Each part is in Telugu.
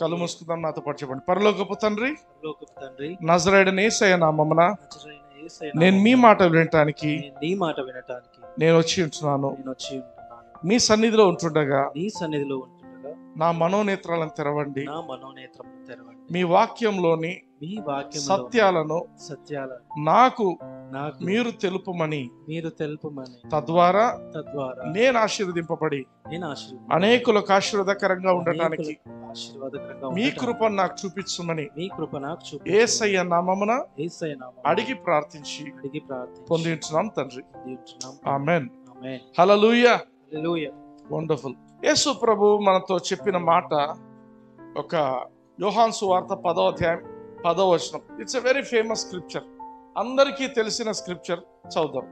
కళ్ళు మూసుకుందాం, నాతో పాటు చెప్పండి. పరలోకపు తండ్రి, నజరేయుడైన యేసయ్య నామమున నేను మీ మాట వినటానికి నేను వచ్చి ఉంటున్నాను. మీ సన్నిధిలో ఉంటుండగా నా మనోనేత్రాలను తెరవండి. మీ వాక్యంలోని సత్యాలను నాకు మీరు తెలుపమని తద్వారా నేను ఆశీర్వదింపబడి అనేకులకు ఆశీర్వాదకరంగా ఉండటానికి మీ కృప నాకు చూపించమని యేసయ్య నామమున అడిగి ప్రార్థించి పొందించున్నాం తండ్రి. ఆమేన్. హల్లెలూయా. వండర్ఫుల్. యేసు ప్రభు మనతో చెప్పిన మాట ఒక యోహాను సువార్త 10వ అధ్యాయం 10వ వచనం. It's a very famous scripture, అందరికీ తెలిసిన స్క్రిప్చర్. చదువుదాం.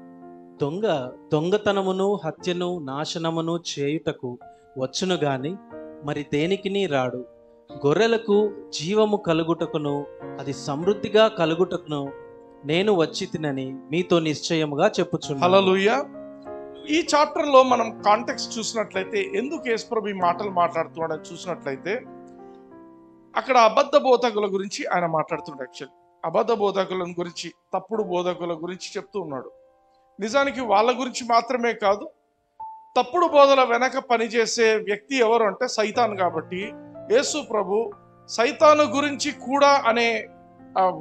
దొంగతనమును హత్యను నాశనమును చేయుటకు వచ్చును గాని మరి దేనికిని రాడు. గొర్రెలకు జీవము కలుగుటకును అది సమృద్ధిగా కలుగుటకును నేను వచ్చి తినని మీతో నిశ్చయముగా చెప్పుచున్నాను. హల్లెలూయా. ఈ చాప్టర్ లో మనం కాంటెక్స్ట్ చూసినట్లయితే, ఎందుకు యేసు ప్రభు ఈ మాటలు మాట్లాడుతున్నాడని చూసినట్లయితే, అక్కడ అబద్ధ బోధకుల గురించి ఆయన మాట్లాడుతున్నాడు. యాక్చువల్లీ అబద్ధ బోధకుల గురించి, తప్పుడు బోధకుల గురించి చెప్తూ ఉన్నాడు. నిజానికి వాళ్ళ గురించి మాత్రమే కాదు, తప్పుడు బోధల వెనక పనిచేసే వ్యక్తి ఎవరు అంటే సైతాన్. కాబట్టి యేసు ప్రభు సైతాను గురించి కూడా అనే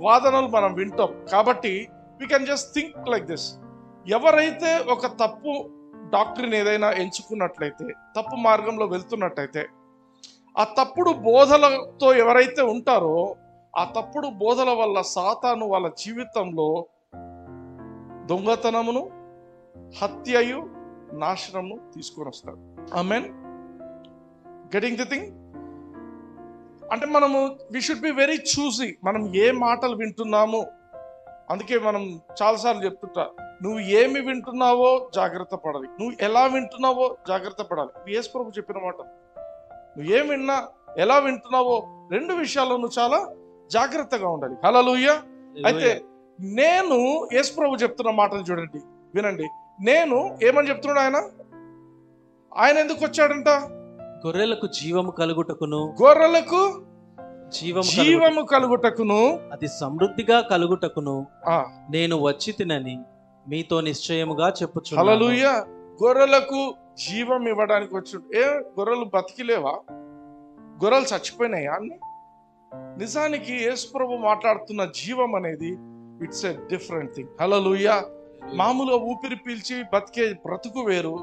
వాదనలు మనం వింటాం. కాబట్టి we can just think like this. ఎవరైతే ఒక తప్పు డాక్టరీని ఏదైనా ఎంచుకున్నట్లయితే, తప్పు మార్గంలో వెళ్తున్నట్టయితే, ఆ తప్పుడు బోధలతో ఎవరైతే ఉంటారో ఆ తప్పుడు బోధల వల్ల సాతాను వాళ్ళ జీవితంలో దొంగతనమును, హత్యయు, నాశనము తీసుకొని వస్తాడు. ఆమేన్. గెటింగ్ ది థింగ్ అంటే మనము వి షుడ్ బి వెరీ చూసీ. మనం ఏ మాటలు వింటున్నాము. అందుకే మనం చాలాసార్లు చెప్తుంటా, నువ్వు ఏమి వింటున్నావో జాగ్రత్త పడాలి, నువ్వు ఎలా వింటున్నావో జాగ్రత్త పడాలి. యేసు ప్రభు చెప్పిన మాట. నువ్వు ఏం విన్నా, ఎలా వింటున్నావో, రెండు విషయాల్లో నువ్వు చాలా జాగ్రత్తగా ఉండాలి. హల్లెలూయా. అయితే నేను యేసు ప్రభు చెప్తున్న మాటలు చూడండి, వినండి. నేను ఏమని చెప్తున్నాడు ఆయన ఎందుకు వచ్చాడంట? గొర్రెలకు జీవము కలుగుటకును, గొర్రెలకు జీవము కలుగుటకును అది సమృద్ధిగా కలుగుటకును నేను వచ్చి తినని మీతో నిశ్చయముగా చెప్పుచున్నాను. హల్లెలూయా. గొర్రెలకు జీవం ఇవ్వడానికి వచ్చాడు. గొర్రెలు బతికిలేవా? గొర్రెలు చచ్చిపోయినాయా అన్ని? నిజానికి యేసు ప్రభు మాట్లాడుతున్న జీవం అనేది ఇట్స్ ఎ డిఫరెంట్ థింగ్. హల్లెలూయా. మామూలుగా ఊపిరి పీల్చి బతికే బ్రతుకు వేరు,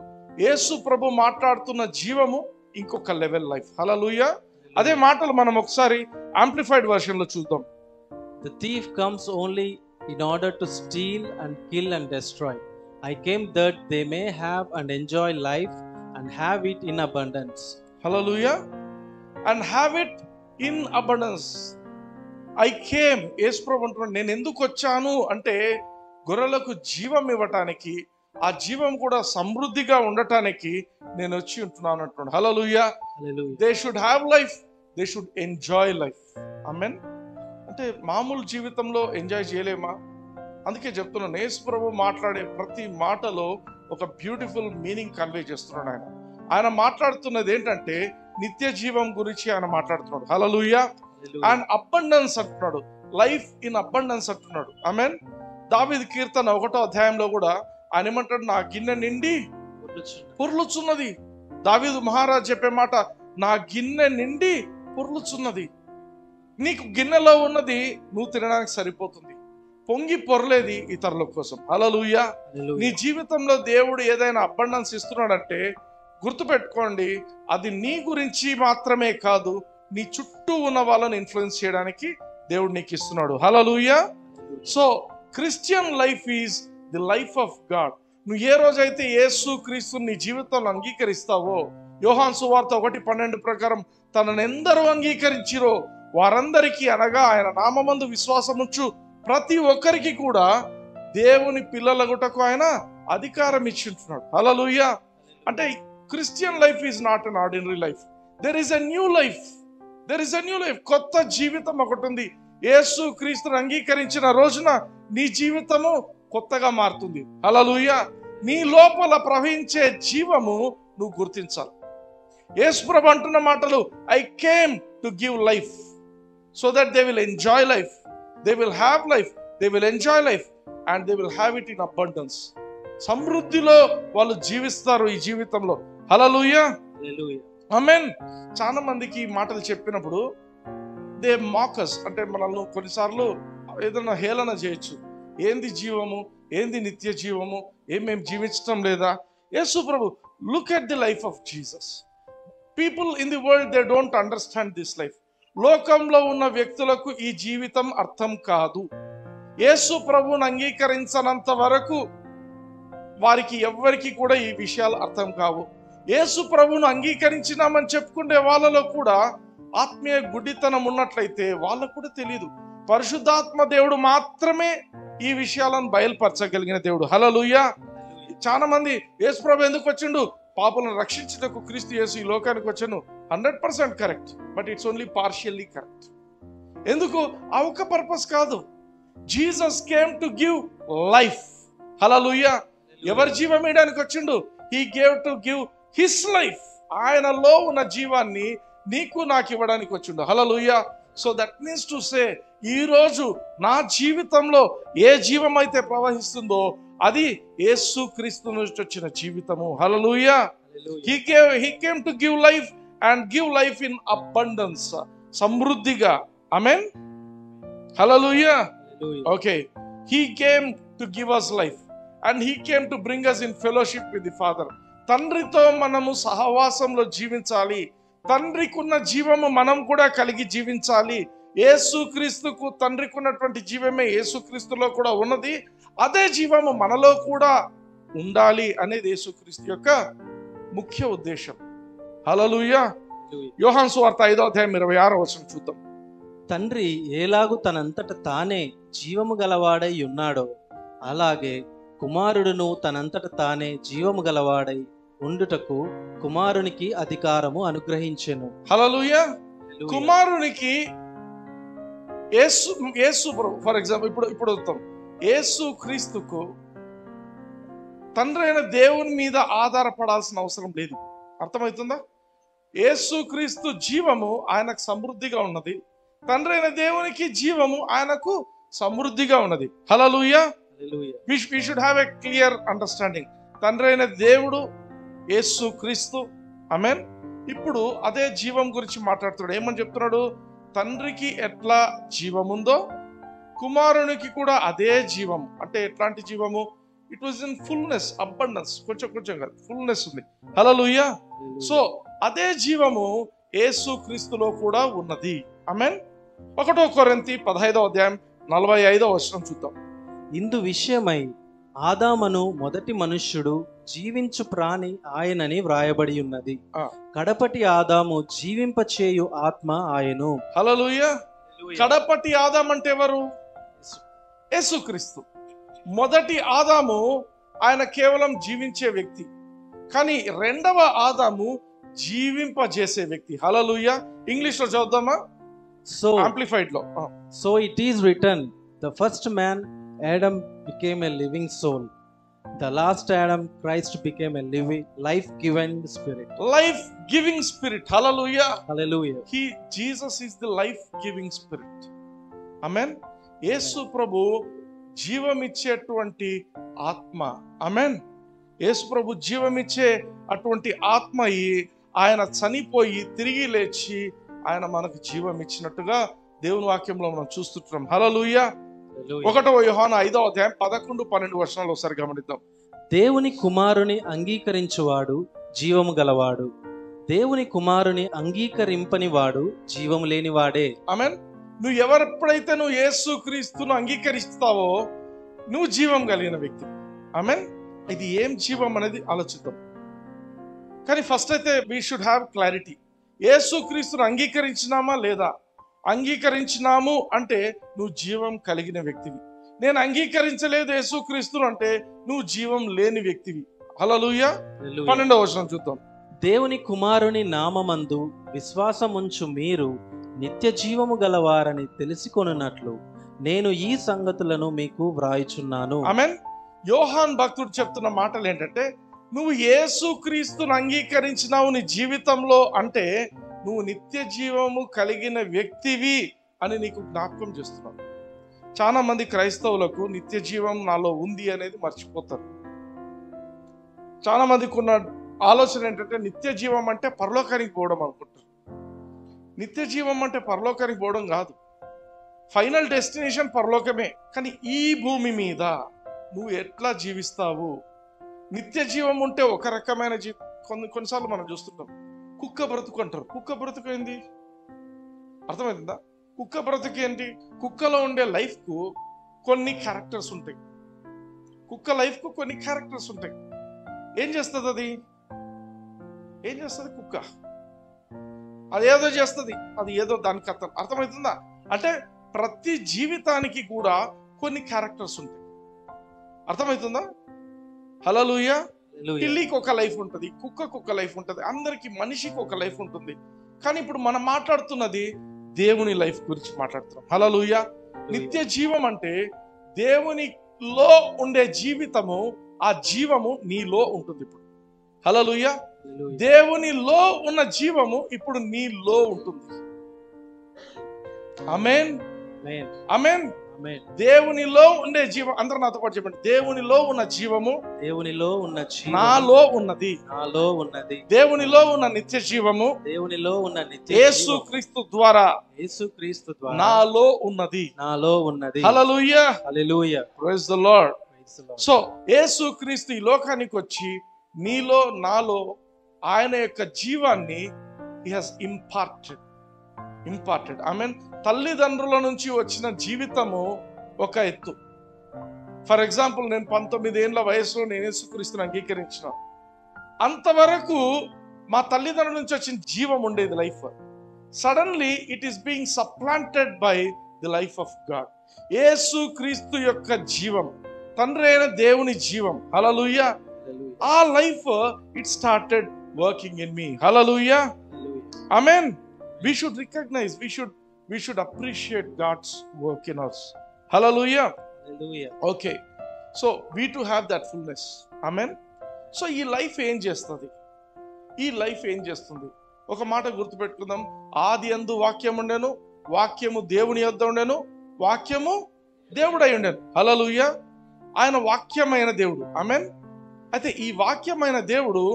యేసు ప్రభు మాట్లాడుతున్న జీవము ఇంకొక లెవెల్ లైఫ్. హల్లెలూయా. అదే మాటలు మనం ఒకసారి యాంప్లిఫైడ్ వర్షన్ లో చూద్దాం. The thief comes only in order to steal and kill and destroy. I came that they may have and enjoy life and have it in abundance. Hallelujah. And have it in abundance. I came. యేసు ప్రభు అంటున్నాడు, నేను ఎందుకు వచ్చాను అంటే గొర్రెలకు జీవం ఇవ్వటానికి, ఆ జీవం కూడా సమృద్ధిగా ఉండటానికి నేను వచ్చి ఉంటున్నాను అంటున్నాడు. Hallelujah. They should have life, they should enjoy life. Amen. అంటే మామూలు జీవితంలో ఎంజాయ్ చేయలేమా? అందుకే చెప్తున్నాను, యేసు ప్రభు మాట్లాడే ప్రతి మాటలో ఒక బ్యూటిఫుల్ మీనింగ్ కన్వే చేస్తున్నాడు. ఆయన మాట్లాడుతున్నది ఏంటంటే నిత్య జీవం గురించి ఆయన మాట్లాడుతున్నాడు. హల్లెలూయా. అండ్ అబండెన్స్ అంటున్నాడు, లైఫ్ ఇన్ అబండెన్స్ అంటున్నాడు. ఆమేన్. దావీదు కీర్తన 1వ అధ్యాయంలో కూడా ఆయన ఏమంటాడు, నా గిన్నె నిండి పొర్లుచున్నది. దావీదు మహారాజు చెప్పే మాట, నా గిన్నె నిండి పొర్లుచున్నది. నీకు గిన్నెలో ఉన్నది నువ్వు తినడానికి సరిపోతుంది, పొంగి పొరలేది ఇతరుల కోసం. హల్లెలూయా. నీ జీవితంలో దేవుడు ఏదైనా అబండెన్స్ ఇస్తున్నాడంటే గుర్తుపెట్టుకోండి, అది నీ గురించి మాత్రమే కాదు, నీ చుట్టూ ఉన్న వాళ్ళని ఇన్ఫ్లుయెన్స్ చేయడానికి దేవుడు నీకు ఇస్తున్నాడు. Hallelujah. So Christian life is the life of God. నువ్వు ఏ రోజైతే యేసు క్రీస్తుని నీ జీవితంలో అంగీకరిస్తావో, యోహాను సువార్త 1:12 ప్రకారం తనను ఎందరూ అంగీకరించిరో వారందరికీ, అనగా ఆయన నామమందు విశ్వాసముంచు ప్రతి ఒక్కరికి కూడా దేవుని పిల్లలగుటకు ఆయన అధికారం ఇచ్చింటున్నాడు. హల్లెలూయా. అంటే Christian life is not an ordinary life. There is a new life, there is a new life. కొత్త జీవితం ఒకటి ఉంది. యేసు క్రీస్తుని అంగీకరించిన రోజున నీ జీవితము కొత్తగా మారుతుంది. హల్లెలూయా. నీ లోపల ప్రవహించే జీవము నువ్వు గుర్తించాలి. యేసు ప్రభు అంటున్న మాటలు, I came to give life, so that they will enjoy life, they will have life, they will enjoy life, and they will have it in abundance. సమృద్ధిలో వాళ్ళు జీవిస్తారు ఈ జీవితంలో. హల్లెలూయా, ఆమేన్. చాలా మందికి ఈ మాటలు చెప్పినప్పుడు దే మాకస్, అంటే మనల్ని కొన్నిసార్లు ఏదైనా హేళన చేయొచ్చు. ఏంది జీవము, ఏంది నిత్య జీవము, మేము జీవించడం లేదా? యేసు ప్రభు, look at the life of Jesus. People in the world they don't understand this life. లోకంలో ఉన్న వ్యక్తులకు ఈ జీవితం అర్థం కాదు. యేసు ప్రభువును అంగీకరించనంత వరకు వారికి ఎవ్వరికి కూడా ఈ విషయాలు అర్థం కావు. యేసు ప్రభువును అంగీకరించినామని చెప్పుకునే వాళ్ళలో కూడా ఆత్మీయ గుడ్డితనం ఉన్నట్లయితే వాళ్ళకు కూడా తెలియదు. పరిశుద్ధాత్మ దేవుడు మాత్రమే ఈ విషయాలను బయలుపరచగలిగిన దేవుడు. హల్లెలూయా. చాలా మంది యేసు ప్రభు ఎందుకు వచ్చిండు? పాపులను రక్షించుటకు క్రీస్తు యేసు ఈ లోకానికి వచ్చాను. 100% correct, but it's only partially correct. ఎందుకు? ఆ ఒక్క పర్పస్ కాదు. Jesus came to give life. Hallelujah. ఎవరి జీవం ఇవ్వడానికి వచ్చిండు? He gave to give his life. ఆయనలో ఉన్న జీవాన్ని నీకు నాకు ఇవ్వడానికి వచ్చిండు. Hallelujah. So that means to say, ఈ రోజు నా జీవితంలో ఏ జీవం అయితే ప్రవహిస్తుందో అది యేసు క్రీస్తు నుంచి వచ్చిన జీవితము. హల్లెలూయా. He came to give life and give life in abundance. సమృద్ధిగా. ఆమేన్. హల్లెలూయా. Okay. He came to give us life and he came to bring us in fellowship with the Father. తండ్రితో మనము సహవాసంలో జీవించాలి. తండ్రికి ఉన్న జీవము మనం కూడా కలిగి జీవించాలి. యేసుక్రీస్తుకు తండ్రికి ఉన్నటువంటి జీవమే యేసుక్రీస్తులో కూడా ఉన్నది. అదే జీవము మనలో కూడా ఉండాలి అనేది యేసుక్రీస్తు యొక్క ముఖ్య ఉద్దేశం. హల్లెలూయా. యోహాను సువార్త 5:26 చూద్దాం. తండ్రి ఏలాగు తనంతట తానే జీవము గలవాడై ఉన్నాడో అలాగే కుమారుడును తనంతట తానే జీవము గలవాడై ఉండుటకు కుమారునికి అధికారము అనుగ్రహించెను. హల్లెలూయా. కుమారునికి యేసు ఫర్ ఎగ్జాంపుల్ ఇప్పుడు వస్తాం. యేసు క్రీస్తుకు తండ్రి అయిన దేవుని మీద ఆధారపడాల్సిన అవసరం లేదు. అర్థమవుతుందా? యేసు క్రీస్తు జీవము ఆయనకు సమృద్ధిగా ఉన్నది. తండ్రి అయిన దేవునికి జీవము ఆయనకు సమృద్ధిగా ఉన్నది. హల్లెలూయా. We should have a clear understanding. తండ్రి అయిన దేవుడు, యేసు క్రీస్తు. ఆమేన్. ఇప్పుడు అదే జీవం గురించి మాట్లాడుతున్నాడు. ఏమని చెప్తున్నాడు? తండ్రికి ఎట్లా జీవం ఉందో కుమారునికి కూడా అదే జీవం. అంటే ఎట్లాంటి జీవము? It was in fullness, abundance. కొంచెం కాదు, ఫుల్నెస్ ఉంది. హల్లెలూయా. సో అదే జీవము యేసు క్రీస్తులో కూడా ఉన్నది. ఆమేన్. 1 కొరింథీ 15:45 చూద్దాం. ఇందు విషయమై ఆదామను మొదటి మనుష్యుడు, జీవించు ప్రాణి ఆయనని వ్రాయబడి ఉన్నది. కడపటి ఆదాము జీవింపచేయు ఆత్మ ఆయను. హల్లెలూయా. కడపటి ఆదాం అంటే ఎవరు? యేసుక్రీస్తు. మొదటి ఆదాము ఆయన కేవలం జీవించే వ్యక్తి, కానీ రెండవ ఆదాము జీవింపజేసే వ్యక్తి. హల్లెలూయా. ఇంగ్లీష్ లో చదువుదామా? సో యాంప్లిఫైడ్ లో. So it is return, the first man Adam became a living soul. The last Adam, Christ, became a living, life-giving spirit. Life-giving spirit. Hallelujah. Hallelujah. Jesus is the life-giving spirit. Amen. యేసు ప్రభు జీవమిచ్చేటువంటి ఆత్మ. ఆమేన్. యేసు ప్రభు జీవమిచ్చే అటువంటి ఆత్మ ఆయన చనిపోయి తిరిగి లేచి ఆయన మనకు జీవం ఇచ్చినట్టుగా దేవుని వాక్యంలో మనం చూస్తుంటాం. హల్లెలూయా. 1 యోహాను 5:11-12 ఒకసారి గమనిద్దాం. దేవుని కుమారుని అంగీకరించువాడు జీవము గలవాడు, దేవుని కుమారుని అంగీకరింపని వాడు జీవము లేనివాడే. ఆమేన్. నువ్వు ఎప్పుడైతే నువ్వు యేసు క్రీస్తును అంగీకరిస్తావో నువ్వు జీవం కలిగిన వ్యక్తి. ఆమేన్. ఇది ఏం జీవం అనేది ఆలోచిద్దాం. కానీ ఫస్ట్ అయితే వీ షుడ్ హ్యావ్ క్లారిటీ. యేసు క్రీస్తును అంగీకరించినామా లేదా? అంగీకరించినాము అంటే నువ్వు జీవం కలిగిన వ్యక్తివి. నేను అంగీకరించలేదు యేసుక్రీస్తును అంటే నువ్వు జీవం లేని వ్యక్తివి. హల్లెలూయా. 12 చూద్దాం. దేవుని కుమారుని నామమందు విశ్వాసముంచు మీరు నిత్య జీవము గలవారని తెలుసుకొనున్నట్లు నేను ఈ సంగతులను మీకు వ్రాయుచున్నాను. ఆమేన్. యోహాన్ భక్తుడు చెప్తున్న మాటలు ఏంటంటే, నువ్వు యేసుక్రీస్తును అంగీకరించినావు నీ జీవితంలో అంటే నువ్వు నిత్య జీవము కలిగిన వ్యక్తివి అని నీకు జ్ఞాపకం చేస్తున్నాను. చాలా మంది క్రైస్తవులకు నిత్య జీవం నాలో ఉంది అనేది మర్చిపోతారు. చాలా మందికి ఉన్న ఆలోచన ఏంటంటే నిత్య జీవం అంటే పరలోకానికి పోవడం అనుకుంటారు. నిత్య జీవం అంటే పరలోకానికి పోవడం కాదు. ఫైనల్ డెస్టినేషన్ పరలోకమే. కానీ ఈ భూమి మీద నువ్వు ఎట్లా జీవిస్తావు? నిత్య జీవం ఉంటే ఒక రకమైన కొన్నిసార్లు మనం చూస్తుంటాం, కుక్క బ్రతుకు అంటారు. కుక్క బ్రతుకు ఏంది? అర్థమవుతుందా? కుక్క బ్రతుకు ఏంటి? కుక్కలో ఉండే లైఫ్కు కొన్ని క్యారెక్టర్స్ ఉంటాయి. కుక్క లైఫ్కు కొన్ని క్యారెక్టర్స్ ఉంటాయి. ఏం చేస్తుంది అది? ఏం చేస్తుంది కుక్క? అదేదో చేస్తుంది, అది ఏదో దానికి అర్థమవుతుందా? అంటే ప్రతి జీవితానికి కూడా కొన్ని క్యారెక్టర్స్ ఉంటాయి. అర్థమవుతుందా? హల్లెలూయా. పిల్లికి ఒక లైఫ్ ఉంటుంది, కుక్కకు ఒక లైఫ్ ఉంటుంది, అందరికి మనిషికి ఒక లైఫ్ ఉంటుంది. కానీ ఇప్పుడు మనం మాట్లాడుతున్నది దేవుని లైఫ్ గురించి మాట్లాడుతున్నాం. హల్లెలూయా. నిత్య జీవం అంటే దేవునిలో ఉండే జీవితము, ఆ జీవము నీలో ఉంటుంది ఇప్పుడు. హల్లెలూయా. దేవునిలో ఉన్న జీవము ఇప్పుడు నీలో ఉంటుంది. ఆమేన్, ఆమేన్. దేవునిలో ఉండే జీవం, అందరూ నాతో పాటు చెప్పండి. దేవునిలో ఉన్న జీవము దేవునిలో ఉన్న జీవము నాలో ఉన్నది. నాలో ఉన్నది. దేవునిలో ఉన్న నిత్య జీవము దేవునిలో ఉన్న నిత్య యేసుక్రీస్తు ద్వారా యేసుక్రీస్తు ద్వారా నాలో ఉన్నది. నాలో ఉన్నది. Hallelujah. Hallelujah. Praise the Lord. So Yesukristu ఈ లోకానికి వచ్చి నీలో నాలో ఆయన యొక్క జీవాన్ని he has imparted. I mean తల్లిదండ్రుల నుంచి వచ్చిన జీవితము ఒక ఎత్తు. ఫర్ ఎగ్జాంపుల్, నేను 19 ఏళ్ల వయసులో నేను యేసుక్రీస్తుని అంగీకరించిన అంతవరకు మా తల్లిదండ్రుల నుంచి వచ్చిన జీవం ఉండేది life. Suddenly it is being supplanted by the life of God. Yesukristu యొక్క జీవం, తండ్రి అయిన దేవుని జీవం. హల్లెలూయా. ఆ life it started working in me. Hallelujah. Amen. We should recognize, we should appreciate God's work in us. Hallelujah. Hallelujah. Okay. So we to have that fullness. Amen. So ఈ లైఫ్ ఏం చేస్తుంది? ఈ లైఫ్ ఏం చేస్తుంది? ఒక మాట గుర్తుపెట్టుకుందాం. ఆది యందు వాక్యం ఉండెను, వాక్యము దేవుని యొద్ద ఉండెను, వాక్యము దేవుడై ఉండెను. హల్లెలూయా. ఆయన వాక్యమైన దేవుడు. ఆమేన్. అయితే ఈ వాక్యమైన దేవుడు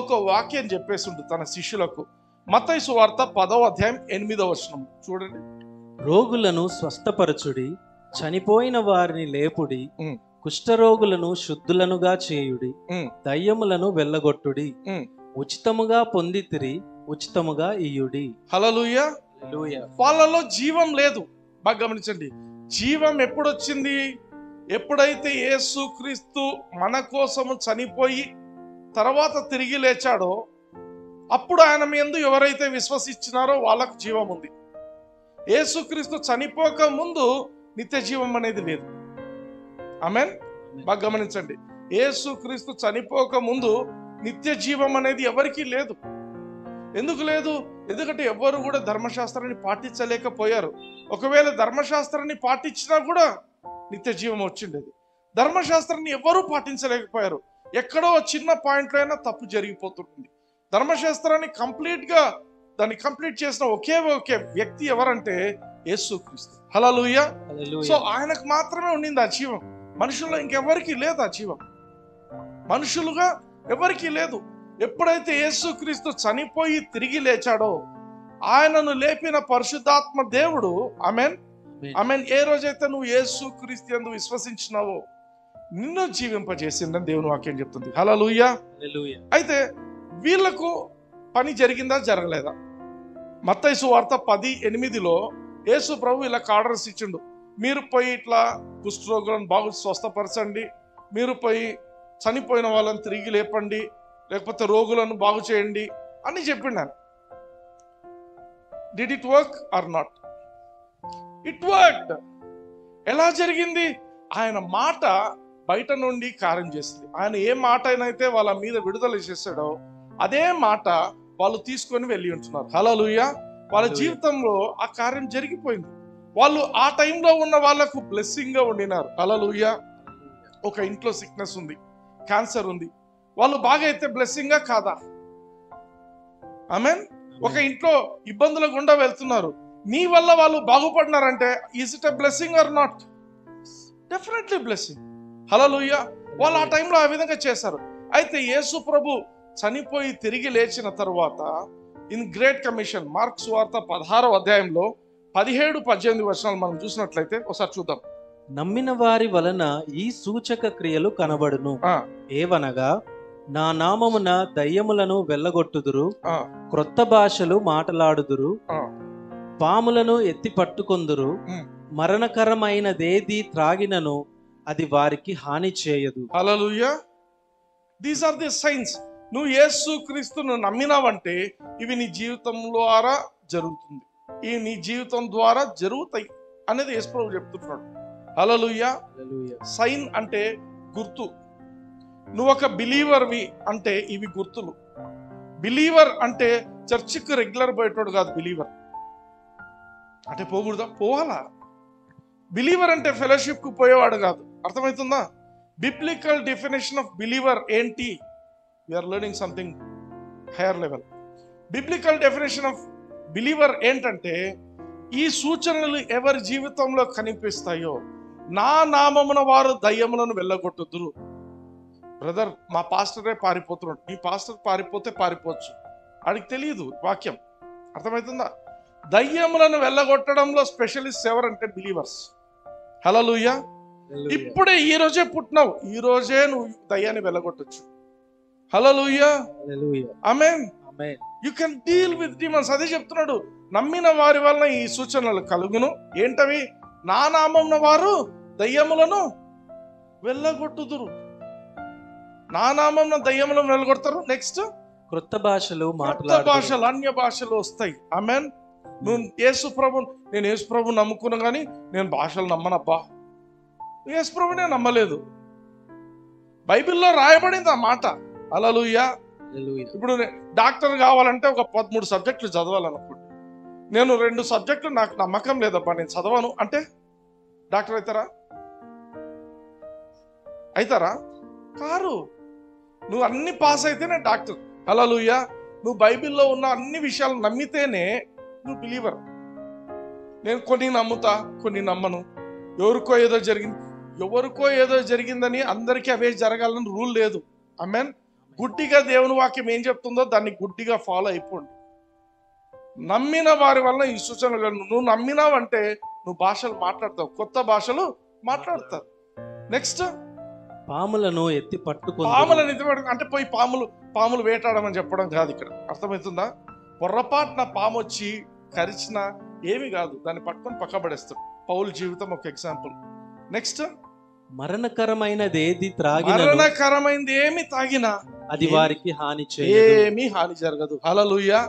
ఒక వాక్యం చెప్పేసిండు తన శిష్యులకు. మత్తయి సువార్త 10వ అధ్యాయం 8వ వచనం చూడండి. రోగులను స్వస్థపరచుడి, చనిపోయిన వారిని లేపుడి, కుష్ఠరోగులను శుద్ధులనుగా చేయుడి, దయ్యములను వెళ్ళగొట్టుడి, ఉచితముగా పొందితిరి, ఉచితముగా ఇయ్యుడి. హల్లెలూయా. వాళ్ళలో జీవం లేదు. బాగా గమనించండి. జీవం ఎప్పుడు వచ్చింది? ఎప్పుడైతే యేసుక్రీస్తు మన కోసము చనిపోయి తర్వాత తిరిగి లేచాడో అప్పుడు ఆయన యందు ఎవరైతే విశ్వసించినారో వాళ్ళకు జీవం ఉంది. యేసుక్రీస్తు చనిపోక ముందు నిత్య జీవం అనేది లేదు. ఆమేన్. బాగా గమనించండి. యేసుక్రీస్తు చనిపోక ముందు నిత్య జీవం అనేది ఎవరికీ లేదు. ఎందుకు లేదు? ఎందుకంటే ఎవ్వరు కూడా ధర్మశాస్త్రాన్ని పాటించలేకపోయారు. ఒకవేళ ధర్మశాస్త్రాన్ని పాటించినా కూడా నిత్య జీవం వచ్చిండేది. ధర్మశాస్త్రాన్ని ఎవరూ పాటించలేకపోయారు. ఎక్కడో చిన్న పాయింట్లో అయినా తప్పు జరిగిపోతుంటుంది. ధర్మశాస్త్రాన్ని దాన్ని కంప్లీట్ చేసిన ఒకే వ్యక్తి ఎవరంటే యేసుక్రీస్తు. హల్లెలూయా. సో ఆయనకు మాత్రమే ఉండింది ఆ జీవం. మనుషుల్లో ఇంకెవరికి లేదు ఆ జీవం. మనుషులుగా ఎవరికి లేదు. ఎప్పుడైతే యేసుక్రీస్తు చనిపోయి తిరిగి లేచాడో ఆయనను లేపిన పరిశుద్ధాత్మ దేవుడు, ఆమేన్, ఆమేన్, ఏ రోజైతే నువ్వు యేసుక్రీస్తు యందు విశ్వసించినావో నిన్ను జీవింపజేసిందని దేవుని వాక్యం చెప్తుంది. హల్లెలూయా. అయితే వీళ్లకు పని జరిగిందా జరగలేదా? మత్తయి సువార్త 10:8లో యేసు ప్రభు ఇలా ఆర్డర్స్ ఇచ్చిండు. మీరు పోయి ఇట్లా కుష్ఠరోగులను బాగు స్వస్థపరచండి, మీరు పోయి చనిపోయిన వాళ్ళని తిరిగి లేపండి, లేకపోతే రోగులను బాగు చేయండి అని చెప్పిండు. Did it work or not? It worked. ఎలా జరిగింది? ఆయన మాట బయట నుండి కార్యం చేసింది. ఆయన ఏ మాట అయినైతే వాళ్ళ మీద విడుదల చేశాడో అదే మాట వాళ్ళు తీసుకొని వెళ్ళి ఉంటున్నారు. హల్లెలూయా. వాళ్ళ జీవితంలో ఆ కార్యం జరిగిపోయింది. వాళ్ళు ఆ టైంలో ఉన్న వాళ్ళకు బ్లెస్సింగ్ గా ఉండినారు. హల్లెలూయా. ఒక ఇంట్లో సిక్నెస్ ఉంది, క్యాన్సర్ ఉంది, వాళ్ళు బాగా అయితే బ్లెస్సింగ్ గా కాదా? ఆమేన్. ఒక ఇంట్లో ఇబ్బందుల గుండా వెళ్తున్నారు, నీ వల్ల వాళ్ళు బాగుపడినారంటే is it a blessing or not? Definitely blessing. Hallelujah. వాళ్ళు ఆ టైంలో ఆ విధంగా చేశారు. అయితే యేసు ప్రభు చనిపోయి తిరిగి లేచిన తర్వాత ఇన్ గ్రేట్ కమిషన్ మార్క్ సువార్త 16వ అధ్యాయంలో 17-18 వచనాలు మనం చూసినట్లయితే ఒకసారి చూద్దాం. నమ్మిన వారి వలన ఈ సూచక క్రియలు కనబడును. ఏవనగా, నా నామమున దయ్యములను వెళ్ళగొట్టుదురు, క్రొత్త భాషలు మాట్లాడుదురు, పాములను ఎత్తి పట్టుకొందురు, మరణకరమైనదేది త్రాగినను అది వారికి హాని చేయదు. Hallelujah. These are the signs. నువ్వు యేసు క్రీస్తును నమ్మినావంటే ఇవి నీ జీవితం ద్వారా జరుగుతుంది, ఇవి నీ జీవితం ద్వారా జరుగుతాయి అనేది యేసు ప్రభు చెప్తున్నాడు. హల్లెలూయా. సైన్ అంటే గుర్తు. నువ్వు ఒక బిలీవర్వి అంటే ఇవి గుర్తులు. బిలీవర్ అంటే చర్చికి రెగ్యులర్ పోయేటోడు కాదు. బిలీవర్ అంటే పోకూడదా? పోవాలా. బిలీవర్ అంటే ఫెలోషిప్ కు పోయేవాడు కాదు. అర్థమవుతుందా? బిబ్లికల్ డెఫినేషన్ ఆఫ్ బిలీవర్ ఏంటి? We are learning something higher level. Biblical definition of believer ఏంటంటే, ఈ సూచనలు ఎవరి జీవితంలో కనిపిస్తాయో, నా నామమున వారు దయ్యములను వెళ్ళగొట్టుదురు. బ్రదర్, మా పాస్టరే పారిపోతున్నాడు. నీ పాస్టర్ పారిపోతే పారిపోవచ్చు, వాడికి తెలియదు వాక్యం. అర్థమవుతుందా? దయ్యములను వెళ్ళగొట్టడంలో స్పెషలిస్ట్ ఎవరంటే బిలీవర్స్. హల్లెలూయా. ఇప్పుడే ఈ రోజే పుట్టినావు, ఈ రోజే నువ్వు దయ్యాన్ని వెళ్ళగొట్టొచ్చు. Hallelujah. Amen. You can deal with demons. అదే చెప్తున్నాడు, నమ్మిన వారి వలన ఈ సూచనలు కలుగును. ఏంటవి? నా నామమున వారు దయ్యములను వెళ్ళగొట్టుదురు. నా నామమున దయ్యములను వెళ్ళగొడతారు. నెక్స్ట్, క్రొత్త భాషలు భాషలు, అన్య భాషలు వస్తాయి. ఆమేన్. నువ్వు నేను యేసు ప్రభు నమ్ముకున్నా కానీ నేను భాషలు నమ్మనబ్బా. యేసు ప్రభునే నమ్మలేదు. బైబిల్లో రాయబడింది ఆ మాట. హల్లెలూయా. ఇప్పుడు డాక్టర్ కావాలంటే ఒక 13 సబ్జెక్టులు చదవాలనుకోండి. నేను 2 సబ్జెక్టులు నాకు నమ్మకం లేదబ్బా, నేను చదవను అంటే డాక్టర్ అవుతారా? కారు. నువ్వు అన్ని పాస్ అయితేనే డాక్టర్. హల్లెలూయా. నువ్వు బైబిల్లో ఉన్న అన్ని విషయాలు నమ్మితేనే నువ్వు బిలీవర్. నేను కొన్ని నమ్ముతా, కొన్ని నమ్మను. ఎవరికో ఏదో జరిగిందని అందరికీ అవే జరగాలని రూల్ లేదు. ఆమేన్. గుడ్డిగా దేవుని వాక్యం ఏం చెప్తుందో దాన్ని గుడ్డిగా ఫాలో అయిపోండి. నమ్మిన వారి వల్ల ఈ సూచనలు. నువ్వు నమ్మినావంటే నువ్వు భాషలు మాట్లాడతావు, కొత్త భాషలు మాట్లాడతావు. నెక్స్ట్, పాములను ఎత్తి పట్టుకో. అంటే పోయి పాములు వేటాడమని చెప్పడం కాదు ఇక్కడ. అర్థమవుతుందా? పొర్రపాటున పాము వచ్చి కరిచినా ఏమి కాదు, దాన్ని పట్టుకొని పక్కబడేస్తాడు. పౌలు జీవితం ఒక ఎగ్జాంపుల్. నెక్స్ట్, మరణకరమైనది ఏమి తాగినా అది వారికి హాని చేయదు, ఏమీ హాని జరగదు. హల్లెలూయా.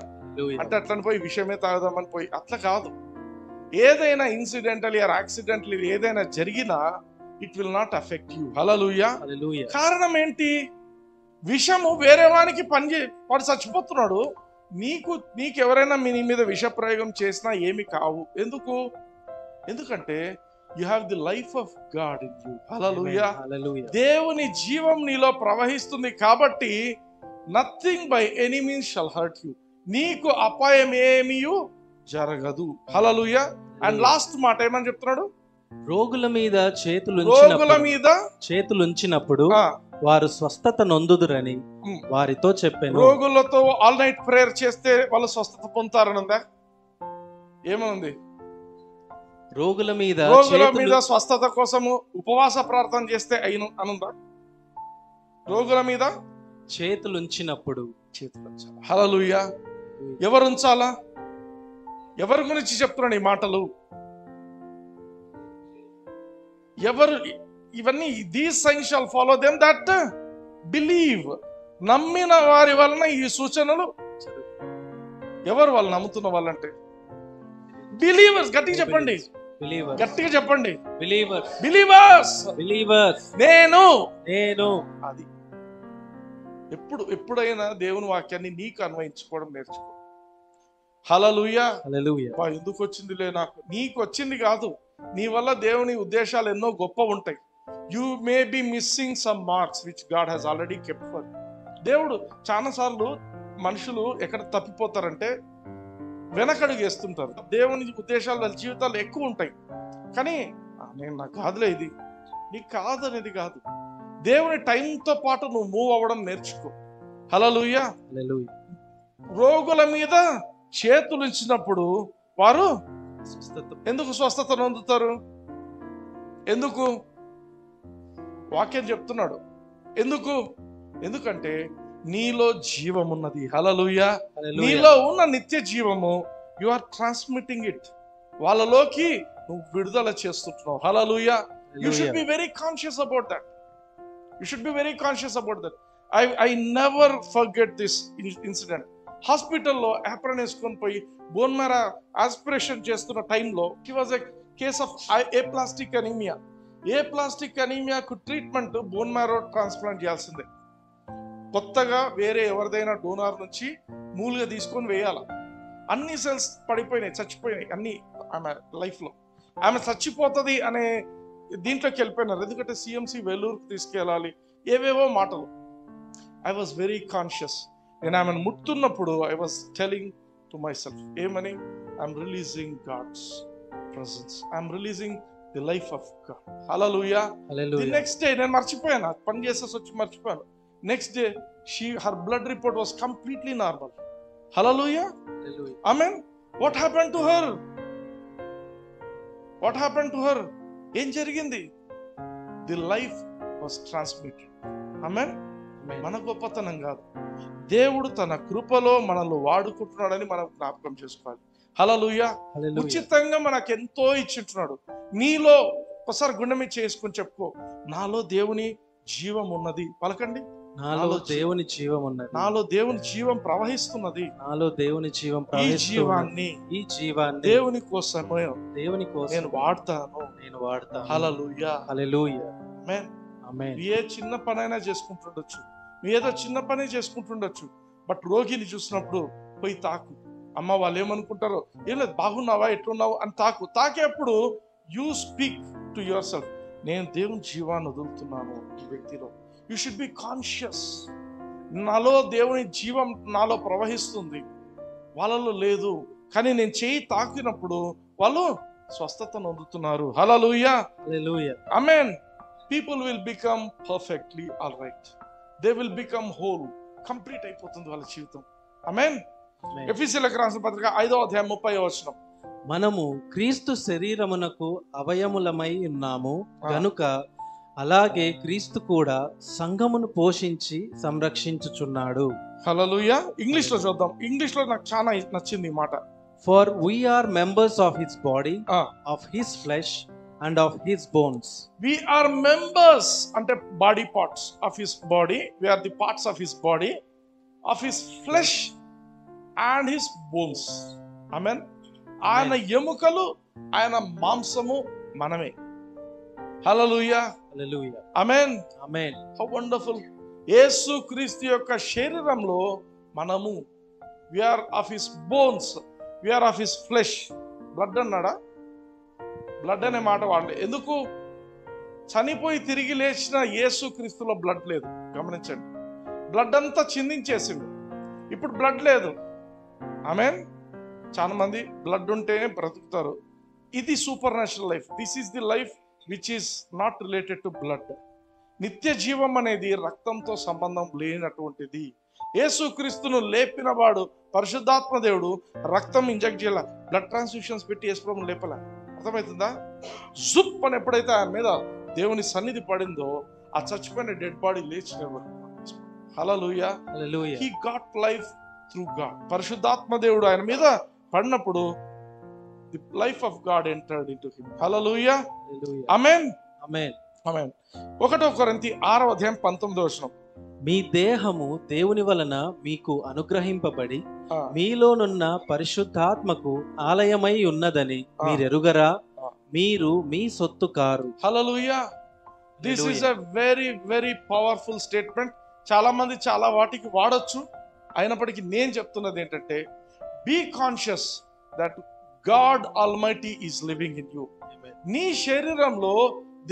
అంటే అట్లని పోయి విషయమే తాగదామని పోయి అట్లా కాదు. ఏదైనా ఇన్సిడెంటలీ ఆర్ యాక్సిడెంటలీ ఏదైనా జరిగినా it will not affect you. Hallelujah. కారణం ఏంటి? విషము వేరే వానికి వాడు చచ్చిపోతున్నాడు. నీకెవరైనా నీ మీద విష ప్రయోగం చేసినా ఏమి కావు. ఎందుకంటే you have the life of God in you. Hallelujah. దేవుని జీవం నీలో ప్రవహిస్తుంది కాబట్టి nothing by any means shall hurt you. నీకు అపాయం ఏమీ జరగదు. హల్లెలూయా. అండ్ లాస్ట్ మాట ఏమని చెప్తున్నాడు? రోగుల మీద చేతులుంచినప్పుడు వారు స్వస్థత నొందుదురని వారితో చెప్పాను. రోగులతో ఆల్ నైట్ ప్రేయర్ చేస్తే వాళ్ళు స్వస్థత పొందుతారనుందా? ఏమనుంది? రోగుల మీద స్వస్థత కోసము ఉపవాస ప్రార్థన చేస్తే అనుందా? రోగుల మీద చేతులుంచినప్పుడు హల్లెలూయా. ఎవరు ఉంచాలా? ఎవరి గురించి చెప్తున్నాడు ఈ మాటలు? ఎవరు ఇవన్నీ? These science shall follow them that believe. నమ్మిన వారి వలన ఈ సూచనలు. ఎవరు వాళ్ళు నమ్ముతున్న వాళ్ళంటే? బిలీవర్స్. గట్టిగా చెప్పండి. బిలీవర్స్. నేను అది ఎప్పుడైనా దేవుని వాక్యాన్ని నీకు అన్వయించుకోవడం నేర్చుకో. హల్లెలూయా. ఎందుకు వచ్చిందిలే నాకు, నీకు వచ్చింది కాదు. నీ వల్ల దేవుని ఉద్దేశాలు ఎన్నో గొప్ప ఉంటాయి. You may be missing some marks which God has already kept for. దేవుడు చాలా సార్లు మనుషులు ఎక్కడ తప్పిపోతారంటే వెనకడుగు వేస్తుంటారు. దేవుని ఉద్దేశాలు వాళ్ళ జీవితాల్లో ఎక్కువ ఉంటాయి, కానీ నేను నాకు కాదులే, ఇది నీకు కాదనేది కాదు. దేవుని టైంతో పాటు నువ్వు మూవ్ అవ్వడం నేర్చుకో. హల్లెలూయా. హల్లెలూయా. రోగుల మీద చేతులు ఉంచినప్పుడు వారు స్వస్థత. ఎందుకు స్వస్థత నొందుతారు? ఎందుకు? వాక్యం చెప్తున్నాడు ఎందుకు. ఎందుకంటే నీలో జీవం ఉన్నది. హల్లెలూయా. హల్లెలూయా. నీలో ఉన్న నిత్య జీవము యు ఆర్ ట్రాన్స్మిటింగ్ ఇట్, వాళ్ళలోకి నువ్వు విడుదల చేస్తుంటున్నావు. హల్లెలూయా. You should be very conscious about that. You should be very conscious about that. I never forget this incident. హాస్పిటల్లో యాప్రన్ వేసుకొని పోయి బోన్ మ్యారో ఆస్పిరేషన్ చేస్తున్న టైంలో he was a case of aplastic anemia. Aplastic అనీమియాకు ట్రీట్మెంట్ బోన్ మ్యారో ట్రాన్స్ప్లాంట్ చేయాల్సిందే. కొత్తగా వేరే ఎవరిదైనా డోనార్ నుంచి మూలుగా తీసుకొని వేయాల. అన్ని సెల్స్ పడిపోయినాయి, చచ్చిపోయినాయి అన్ని. ఆమె లైఫ్లో ఆమె చచ్చిపోతుంది అనే దీంట్లోకి వెళ్ళిపోయినారు. ఎందుకంటే సిఎంసి వెల్లూరుకు తీసుకెళ్ళాలి, ఏవేవో మాటలు. I was very conscious. నేను ఆమెను ముట్టున్నప్పుడు I was telling to my self, ఏమని? I'm releasing God's presence, I'm releasing the life of God. Hallelujah. The next day నేను మర్చిపోయాను, పని చేసేసి వచ్చి మర్చిపోయాను. Next day her blood report was completely normal. Hallelujah. Amen. What happened to her? What happened to her? ఏం జరిగింది? The life was transmitted. Amen. మన గొప్పతనం కాదు, దేవుడు తన కృపలో మనల్ని వాడుకుంటున్నాడని మనం జ్ఞాపకం చేసుకోవాలి. హల్లెలూయా. ఉచితంగా మనకు ఎంతో ఇచ్చింటున్నాడు. నీలో ఒకసారి గుండె మీద చేసుకుని చెప్పుకో, నాలో దేవుని జీవం ఉన్నది. పలకండి, నాలో దేవుని జీవం ఉన్నది. నాలో దేవుని జీవం ప్రవహిస్తున్నది. నాలో దేవుని జీవం ఈ జీవాన్ని, ఈ జీవాన్ని దేవుని కోసం నేను వాడతాను. హల్లెలూయా. హల్లెలూయా. ఆమేన్. ఆమేన్. ఏ చిన్న పనైనా చేసుకుంటుండొచ్చు, నువ్వు ఏదో చిన్న పని చేసుకుంటుండొచ్చు, బట్ రోగిని చూసినప్పుడు పోయి తాకు. అమ్మ వాళ్ళు ఏమనుకుంటారో, ఏం లేదు, బాగున్నావా, ఎట్లున్నావు అని తాకు. తాకేప్పుడు you speak to your self, నేను దేవుని జీవాన్ని వదులుతున్నాను ఈ వ్యక్తిలో. You should be conscious. నాలో దేవుని జీవం నాలో ప్రవహిస్తుంది, వాళ్ళలో లేదు, కానీ నేను చేయి తాకినప్పుడు వాళ్ళు స్వస్థత నొందుతున్నారు. Hallelujah. Hallelujah. Amen. People will become perfectly all right. They will become whole. Complete అయిపోతుంది వాళ్ళ జీవితం. ఆమేన్. ఎఫెసీయులకు రాసిన పత్రిక 5వ అధ్యాయం 30వ వచనం. మనము క్రీస్తు శరీరమునకు అవయములమై ఉన్నాము గనుక అలాగే క్రీస్తు కూడా సంఘమును పోషించి సంరక్షించుచున్నాడు. హల్లెలూయా. ఇంగ్లీష్ లో చూద్దాం. ఇంగ్లీష్ లో నాకు చాలా నచ్చింది ఈ మాట. For we are members of his body, of his flesh and of his bones. We are members అంటే body parts of his body. We are the parts of his body, of his flesh and his bones. Amen. ఆయన ఎముకలు, ఆయన మాంసము మనమే. హల్లెలూయా. హల్లెలూయా. ఆమేన్. ఆమేన్. How wonderful. యేసు క్రీస్తు యొక్క శరీరంలో మనము we are of his bones, we are of his flesh. Blood అన్నాడా? బ్లడ్ అనే మాట వాడలే. ఎందుకు? చనిపోయి తిరిగి లేచిన యేసు క్రీస్తులో బ్లడ్ లేదు. గమనించండి, బ్లడ్ అంతా చిందించేసింది, ఇప్పుడు బ్లడ్ లేదు. ఆమేన్. చాలా మంది బ్లడ్ ఉంటేనే బ్రతుకుతారు. ఇది super natural life. This is the life which is not related to blood. నిత్య జీవం అనేది రక్తంతో సంబంధం లేనటువంటిది. యేసుక్రీస్తును లేపిన వాడు పరిశుద్ధాత్మ దేవుడు రక్తం ఇంజెక్ట్ చేయాల, బ్లడ్ ట్రాన్స్ఫ్యూషన్స్ పెట్టి యేసుప్రభుని లేపల. అర్థమవుతుందా? జుప్ అని ఎప్పుడైతే ఆయన మీద దేవుని సన్నిధి పడిందో ఆ చచ్చిపోయిన డెడ్ బాడీ లేచినవాడు. Hallelujah. Hallelujah. He got life through God. పరిశుద్ధాత్మ దేవుడు ఆయన మీద పడినప్పుడు the life of God entered into him. Hallelujah. Amen. Amen. Amen. 1 కొరింథీ 6వ అధ్యాయం 19వ వచనం. మీ దేహము దేవుని వలన మీకు అనుగ్రహింపబడి మీలోనున్న పరిశుద్ధాత్మకు ఆలయమై ఉన్నదని మీరెరుగరా? మీరు మీ సొత్తు కారు. Hallelujah. This is a very very powerful statement. చాలా మంది చాలా వాటికి వాడొచ్చు, అయినప్పటికీ నేను చెప్తున్నది ఏంటంటే, be conscious that God almighty is living in you. నీ శరీరంలో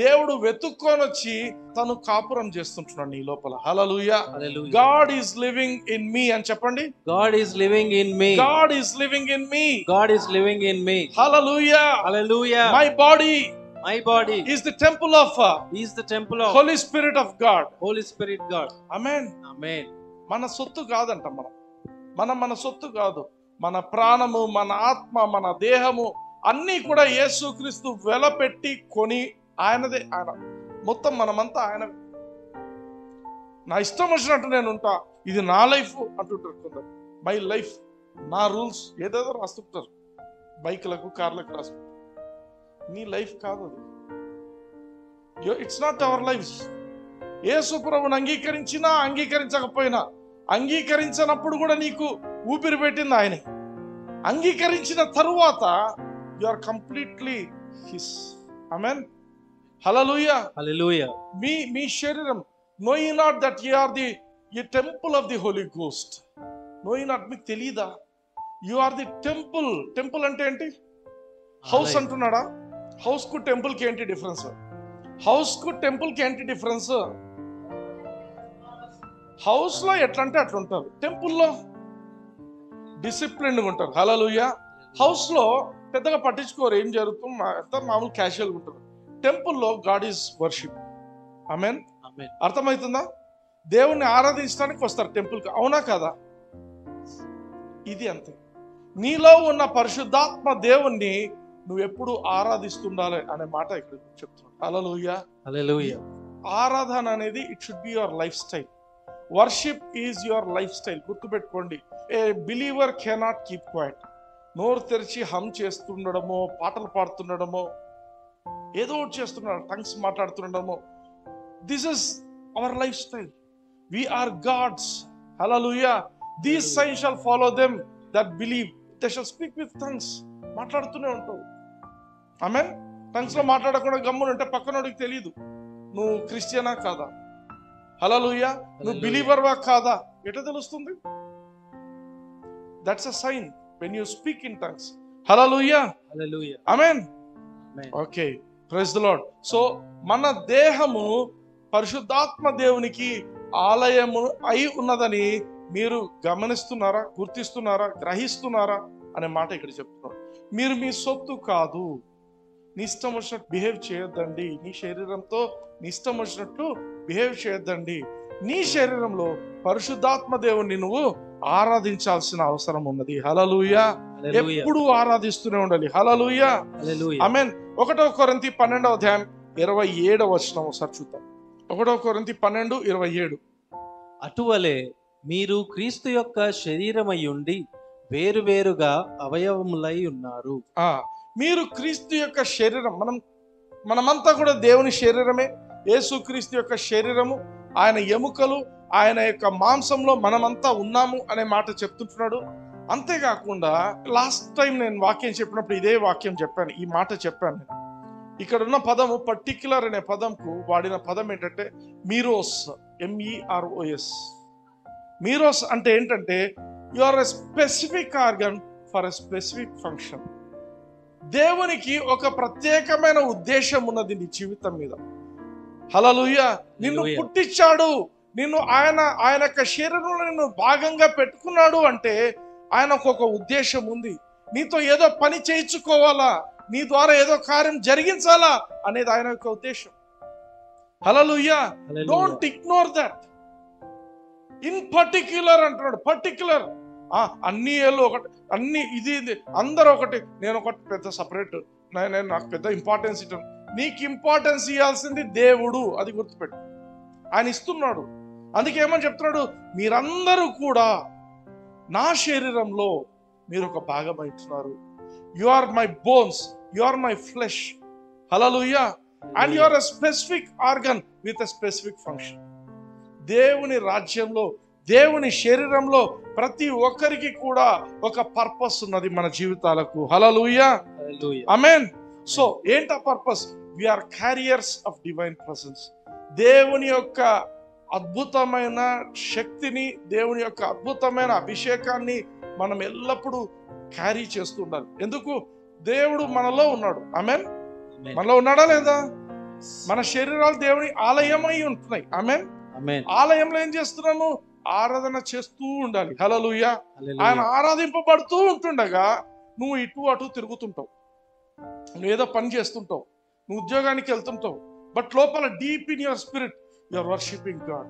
దేవుడు వెతుక్కొని వచ్చి తను కాపురం చేస్తుంటున్నాడు నీ లోపల. హల్లెలూయా. Hallelujah. God is living in me అని చెప్పండి. God is living in me. God is living in me. God is living in me. Hallelujah. Hallelujah. My body My body is the temple of is the temple of Holy Spirit of God. Holy Spirit God. Amen. Amen. మన సొత్తు కాదంట. మన సొత్తు కాదు. మన ప్రాణము, మన ఆత్మ, మన దేహము అన్నీ కూడా యేసుక్రీస్తు వెలపెట్టి కొని ఆయనదే. ఆయన మొత్తం మనమంతా ఆయన. నా ఇష్టం వచ్చినట్టు నేను ఉంటా, ఇది నా లైఫ్ అంటుంటారు కొందరు. మై లైఫ్, నా రూల్స్ ఏదేదో రాస్తుంటారు, బైక్లకు కార్లకు రాస్తుంటారు. నీ లైఫ్ కాదు అది. It's not our life. Yesu ప్రభువుని అంగీకరించినా అంగీకరించకపోయినా, అంగీకరించినప్పుడు కూడా నీకు ఊపిరి పెట్టింది ఆయనే. అంగీకరించిన తరువాత you are completely his. Amen. Hallelujah. Hallelujah. మీ శరీరం, know you not that you are the temple of the holy ghost. Know you not, మీకు తెలీదా? You are the temple. Temple అంటే ఏంటి? హౌస్ అంటున్నాడా? హౌస్ కు టెంపుల్ కి ఏంటి డిఫరెన్స్? హౌస్ కు టెంపుల్ కి ఏంటి డిఫరెన్స్? హౌస్ లో ఎట్లా అంటే అట్లా ఉంటారు, టెంపుల్లో డిసిప్లిన్గా ఉంటారు. హల్లెలూయా. హౌస్ లో పెద్దగా పట్టించుకోరు ఏం జరుగుతుంది, అంతా మామూలు క్యాషువల్గా ఉంటారు. టెంపుల్లో God is worship. Amen. Amen. అర్థమవుతుందా? దేవుణ్ణి ఆరాధించడానికి వస్తారు టెంపుల్కి, అవునా కదా? ఇది అంతే. నీలో ఉన్న పరిశుద్ధాత్మ దేవుణ్ణి నువ్వు ఎప్పుడు ఆరాధిస్తుండాలి అనే మాట ఇక్కడ చెప్తున్నాడు. హల్లెలూయా. Hallelujah. ఆరాధన అనేది it should be your life style. Worship is your life style. గుర్తుపెట్టుకోండి. A believer cannot keep quiet. నోరు తెరిచి హమ్ చేస్తుండడమో, పాటలు పాడుతుండడమో, ఏదో ఒకటి చేస్తున్నాడు, tongues మాట్లాడుతుండడమో, this is our life style. We are God's. Hallelujah. These science shall follow them that believe, they shall speak with tongues. మాట్లాడుతూనే ఉంటావు. ఆమేన్. టంగ్స్ లో మాట్లాడకుండా గమ్మున ఉంటే పక్కనోడికి తెలియదు నువ్వు క్రిస్టియనా కాదా. హల్లెలూయా. నువ్వు బిలీవర్వా కాదా ఎట్లా తెలుస్తుంది? That's a sign when you speak in tongues. Hallelujah. Hallelujah. Amen. Amen. Okay, praise the Lord. So మన దేహము పరిశుద్ధాత్మ దేవునికి ఆలయము అయి ఉన్నదని మీరు గమనిస్తున్నారా, గుర్తిస్తున్నారా, గ్రహిస్తున్నారా అనే మాట ఇక్కడ చెప్తున్నాడు. మీరు మీ సొత్తు కాదు. నీ ఇష్టం వచ్చినట్టు బిహేవ్ చేయొద్దండి. నీ శరీరంతో నీ ఇష్టం వచ్చినట్టు బిహేవ్ చేయొద్దండి. నీ శరీరంలో పరిశుద్ధాత్మ దేవుణ్ణి నువ్వు ఆరాధించాల్సిన అవసరం ఉన్నది. హల్లెలూయా. ఎప్పుడు ఆరాధిస్తూనే ఉండాలి. హల్లెలూయా. Hallelujah. ఆమేన్. 1 కొరింథీ 12:27 ఒకసారి చూద్దాం. 1 కొరింథీ 12:27. అటువలే మీరు క్రీస్తు యొక్క శరీరమై ఉండి వేరువేరుగా అవయవములై ఉన్నారు. మీరు క్రీస్తు యొక్క శరీరం. మనమంతా కూడా దేవుని శరీరమే. యేసు క్రీస్తు యొక్క శరీరము, ఆయన ఎముకలు, ఆయన యొక్క మాంసంలో మనమంతా ఉన్నాము అనే మాట చెప్తుంటున్నాడు. అంతేకాకుండా లాస్ట్ టైం నేను వాక్యం చెప్పినప్పుడు ఇదే వాక్యం చెప్పాను, ఈ మాట చెప్పాను. ఇక్కడ ఉన్న పదము పర్టిక్యులర్ అనే పదంకు వాడిన పదం ఏంటంటే మీరోస్. MEROS. మీరోస్ అంటే ఏంటంటే you are a specific organ for a specific function. దేవునికి ఒక ప్రత్యేకమైన ఉద్దేశం ఉన్నది నీ జీవితం మీద. హల్లెలూయా. నిన్ను పుట్టించాడు, నిన్ను ఆయన యొక్క శరీరంలో నిన్ను భాగంగా పెట్టుకున్నాడు అంటే ఆయనకు ఒక ఉద్దేశం ఉంది. నీతో ఏదో పని చేయించుకోవాలా, నీ ద్వారా ఏదో కార్యం జరిగించాలా అనేది ఆయన యొక్క ఉద్దేశం. Hallelujah. Don't ignore that. In particular అంటున్నాడు. పర్టిక్యులర్ అన్ని ఏళ్ళు ఒకటి, అన్ని ఇది అందరూ ఒకటి, నేను ఒకటి పెద్ద సపరేట్, నేను నాకు పెద్ద ఇంపార్టెన్స్ ఇస్తాను. నీకు ఇంపార్టెన్స్ ఇవ్వాల్సింది దేవుడు, అది గుర్తుపెట్టు. ఆయన ఇస్తున్నాడు. అందుకే ఏమని చెప్తున్నాడు, మీరందరూ కూడా నా శరీరంలో మీరు ఒక భాగం అవుతున్నారు. You are my bones, you are my flesh. Hallelujah. And you are a specific organ with a specific function. దేవుని రాజ్యంలో, దేవుని శరీరంలో ప్రతి ఒక్కరికి కూడా ఒక పర్పస్ ఉన్నది మన జీవితాలకు. హల్లెలూయా. ఆమేన్. సో ఏంటి ఆ purpose? We are carriers of divine presence. దేవుని యొక్క అద్భుతమైన శక్తిని, దేవుని యొక్క అద్భుతమైన అభిషేకాన్ని మనం ఎల్లప్పుడూ క్యారీ చేస్తూ ఉండాలి. ఎందుకు? దేవుడు మనలో ఉన్నాడు. ఆమేన్. మనలో ఉన్నాడా లేదా? మన శరీరాలు దేవుని ఆలయమై ఉంటున్నాయి. ఆమేన్. ఆమేన్. ఆలయంలో ఏం చేస్తున్నాము? ఆరాధన చేస్తూ ఉండాలి. హల్లెలూయా. హల్లెలూయా. ఆయన ఆరాధింపబడుతూ ఉంటుండగా నువ్వు ఇటు అటు తిరుగుతుంటావు, నువ్వు ఏదో పని చేస్తుంటావు, నువ్వు ఉద్యోగానికి వెళ్తుంటావు, బట్ లోపల deep in your spirit your worshipping God.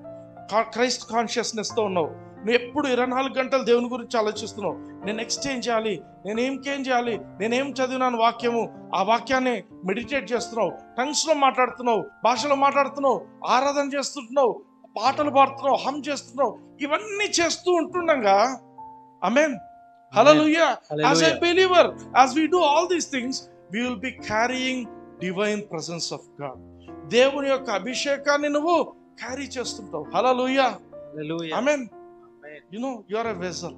Christ consciousness తో ఉన్నావు. నువ్వు ఎప్పుడు 24 గంటలు దేవుని గురించి ఆలోచిస్తున్నావు. నేను నెక్స్ట్ ఏం చేయాలి, నేనేం చేయాలి, నేనేం చదివినాను వాక్యము, ఆ వాక్యాన్ని మెడిటేట్ చేస్తున్నావు, టంగ్స్ లో మాట్లాడుతున్నావు, భాషలో మాట్లాడుతున్నావు, ఆరాధన చేస్తుంటున్నావు, పాటలు పాడుతున్నావు, హమ్ చేస్తున్నావు. ఇవన్నీ చేస్తూ ఉంటుండగా ఆమేన్. హల్లెలూయా. As a believer, as we do all these things, we will be carrying divine presence of God. దేవుని యొక్క అభిషేకాన్ని నువ్వు క్యారీ చేస్తుంటావు. Hallelujah. Hallelujah. Amen. Amen. You know you are a vessel.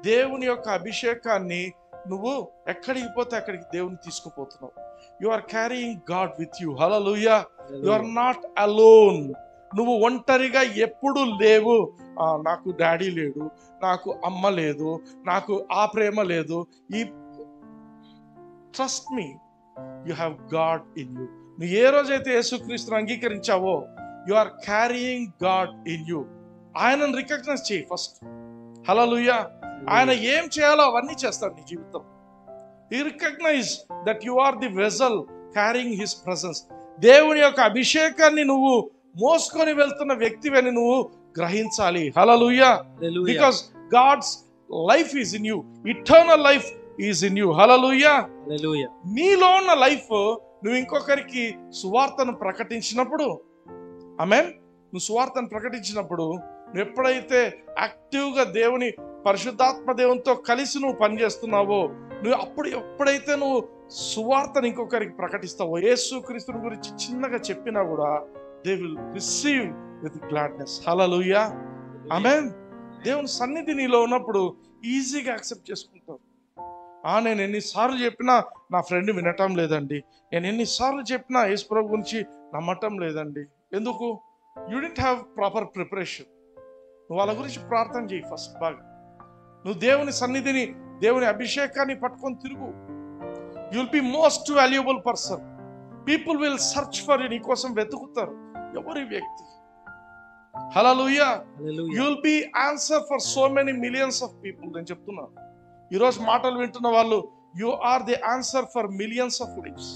దేవుని యొక్క అభిషేకాన్ని నువ్వు ఎక్కడికి పోతే అక్కడికి దేవుని తీసుకుపోతున్నావు. You are carrying God with you. Hallelujah. You are not alone. నువ్వు ఒంటరిగా ఎప్పుడు లేవు. నాకు డాడీ లేడు, నాకు అమ్మ లేదు, నాకు ఆ ప్రేమ లేదు. ఈ trust me, you have God in you. నువ్వు ఏ రోజైతే యేసుక్రీస్తుని అంగీకరించావో you are carrying God in you. ఆయనను రికగ్నైజ్ చేయి ఫస్ట్. హల్లెలూయా. ఆయన ఏం చేయాలో అవన్నీ చేస్తాడు నీ జీవితం. You recognize that you are the vessel carrying his presence. దేవుని యొక్క అభిషేకాన్ని నువ్వు మోసుకొని వెళ్తున్న వ్యక్తివని నువ్వు గ్రహించాలి. Hallelujah. Because God's life is in you, eternal life is in you. Hallelujah. Hallelujah. నీలో ఉన్న లైఫ్ నువ్వు ఇంకొకరికి సువార్తను ప్రకటించినప్పుడు, ఆమేన్, నువ్వు సువార్తను ప్రకటించినప్పుడు, నువ్వు ఎప్పుడైతే యాక్టివ్గా దేవుని పరిశుద్ధాత్మ దేవునితో కలిసి నువ్వు పనిచేస్తున్నావో, నువ్వు ఎప్పుడైతే నువ్వు సువార్తను ఇంకొకరికి ప్రకటిస్తావో, యేసుక్రీస్తుని గురించి చిన్నగా చెప్పినా కూడా they will receive with gladness. Hallelujah. Amen. దేవుని సన్నిధి నీలో ఉన్నప్పుడు ఈజీగా యాక్సెప్ట్ చేసుకుంటావు. నేను ఎన్నిసార్లు చెప్పినా నా ఫ్రెండ్ వినటం లేదండి, నేను ఎన్నిసార్లు చెప్పినా యేసు ప్రభు గురించి నమ్మటం లేదండి. ఎందుకు? You didn't have proper preparation. నువ్వు వాళ్ళ గురించి ప్రార్థన చేయి ఫస్ట్ బాగా. నువ్వు దేవుని సన్నిధిని, దేవుని అభిషేకాన్ని పట్టుకొని తిరుగు. You will be most valuable person. People will search for you. నీ కోసం వెతుకుతారు. ఎవరి వ్యక్తి? Hallelujah. You will be answer for so many millions of people. నేను చెప్తున్నా, ఈరోజు మాటలు వింటున్న వాళ్ళు, you are the answer for millions of lifes.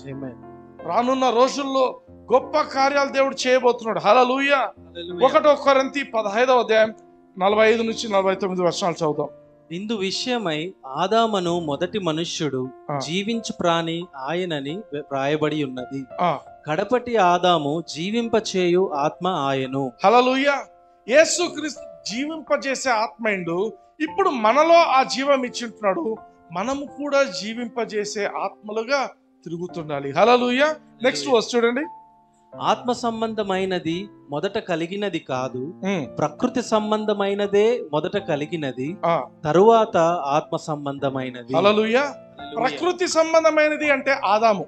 రానున్న రోజుల్లో గొప్ప కార్యాలు దేవుడు చేయబోతున్నాడు. హల్లెలూయా. 1 కొరింథీ 15వ అధ్యాయం 45 నుంచి 49 వచనాలు చదువుదాం. ఇందు విషయమై ఆదామును మొదటి మనుష్యుడు, జీవించు ప్రాణి ఆయనని వ్రాయబడి ఉన్నది. కడపటి ఆదాము జీవింపచేయు ఆత్మ ఆయను. హల్లెలూయా. యేసుక్రీస్తు జీవింపజేసే ఆత్మైండు. ఇప్పుడు మనలో ఆ జీవం ఇచ్చింటున్నాడు. మనము కూడా జీవింపజేసే ఆత్మలుగా తిరుగుతుండాలి. హల్లెలూయా. నెక్స్ట్ వర్స్ చూడండి. ఆత్మ సంబంధమైనది మొదట కలిగినది కాదు, ప్రకృతి సంబంధమైనదే మొదట కలిగినది, తరువాత ఆత్మ సంబంధమైనది. హల్లెలూయా. ప్రకృతి సంబంధమైనది అంటే ఆదాము,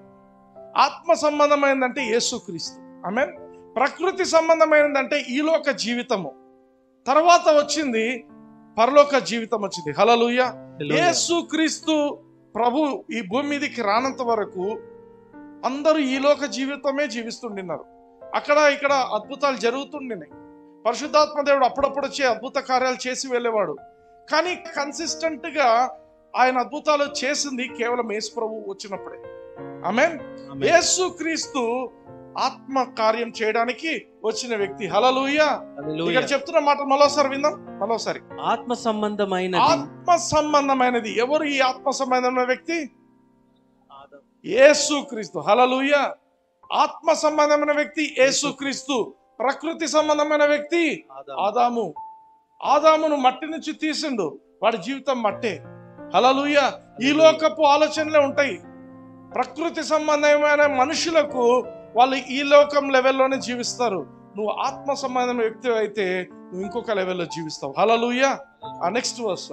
ఆత్మ సంబంధమైనది అంటే యేసుక్రీస్తు. ఆమేన్. ప్రకృతి సంబంధమైనది అంటే ఈ లోక జీవితము, తర్వాత వచ్చింది పరలోక జీవితం వచ్చింది. హల్లెలూయా. యేసుక్రీస్తు ప్రభు ఈ భూమి మీదకి రానంత వరకు అందరూ ఈ లోక జీవితమే జీవిస్తుండినారు. అక్కడ ఇక్కడ అద్భుతాలు జరుగుతుండినాయి. పరిశుద్ధాత్మ దేవుడు అప్పుడప్పుడు వచ్చి అద్భుత కార్యాలు చేసి వెళ్ళేవాడు. కానీ కన్సిస్టెంట్ గా ఆయన అద్భుతాలు చేసింది కేవలం యేసు ప్రభు వచ్చినప్పుడే. ఆమేన్. యేసుక్రీస్తు ఆత్మ కార్యం చేయడానికి వచ్చిన వ్యక్తి. హల్లెలూయా. ఇక్కడ చెప్తున్న మాట మరోసారి విందాం. మరోసారి. ఆత్మ సంబంధమైనది. ఆత్మ సంబంధమైనది. ఎవరు ఈ ఆత్మ సంబంధమైన వ్యక్తి? యేసుక్రీస్తు. హల్లెలూయా. ఆత్మ సంబంధమైన వ్యక్తి యేసుక్రీస్తు. ప్రకృతి సంబంధమైన వ్యక్తి ఆదాము. ఆదామును మట్టి నుంచి తీసిండు, వాడి జీవితం మట్టే. హల్లెలూయా. ఈ లోకపు ఆలోచనలే ఉంటాయి. ప్రకృతి సంబంధమైన మనుషులకు వాళ్ళు ఈ లోకం లెవెల్లోనే జీవిస్తారు. నువ్వు ఆత్మ సంబంధమైన వ్యక్తి అయితే నువ్వు ఇంకొక లెవెల్లో జీవిస్తావు. హల్లెలూయా. Next verse.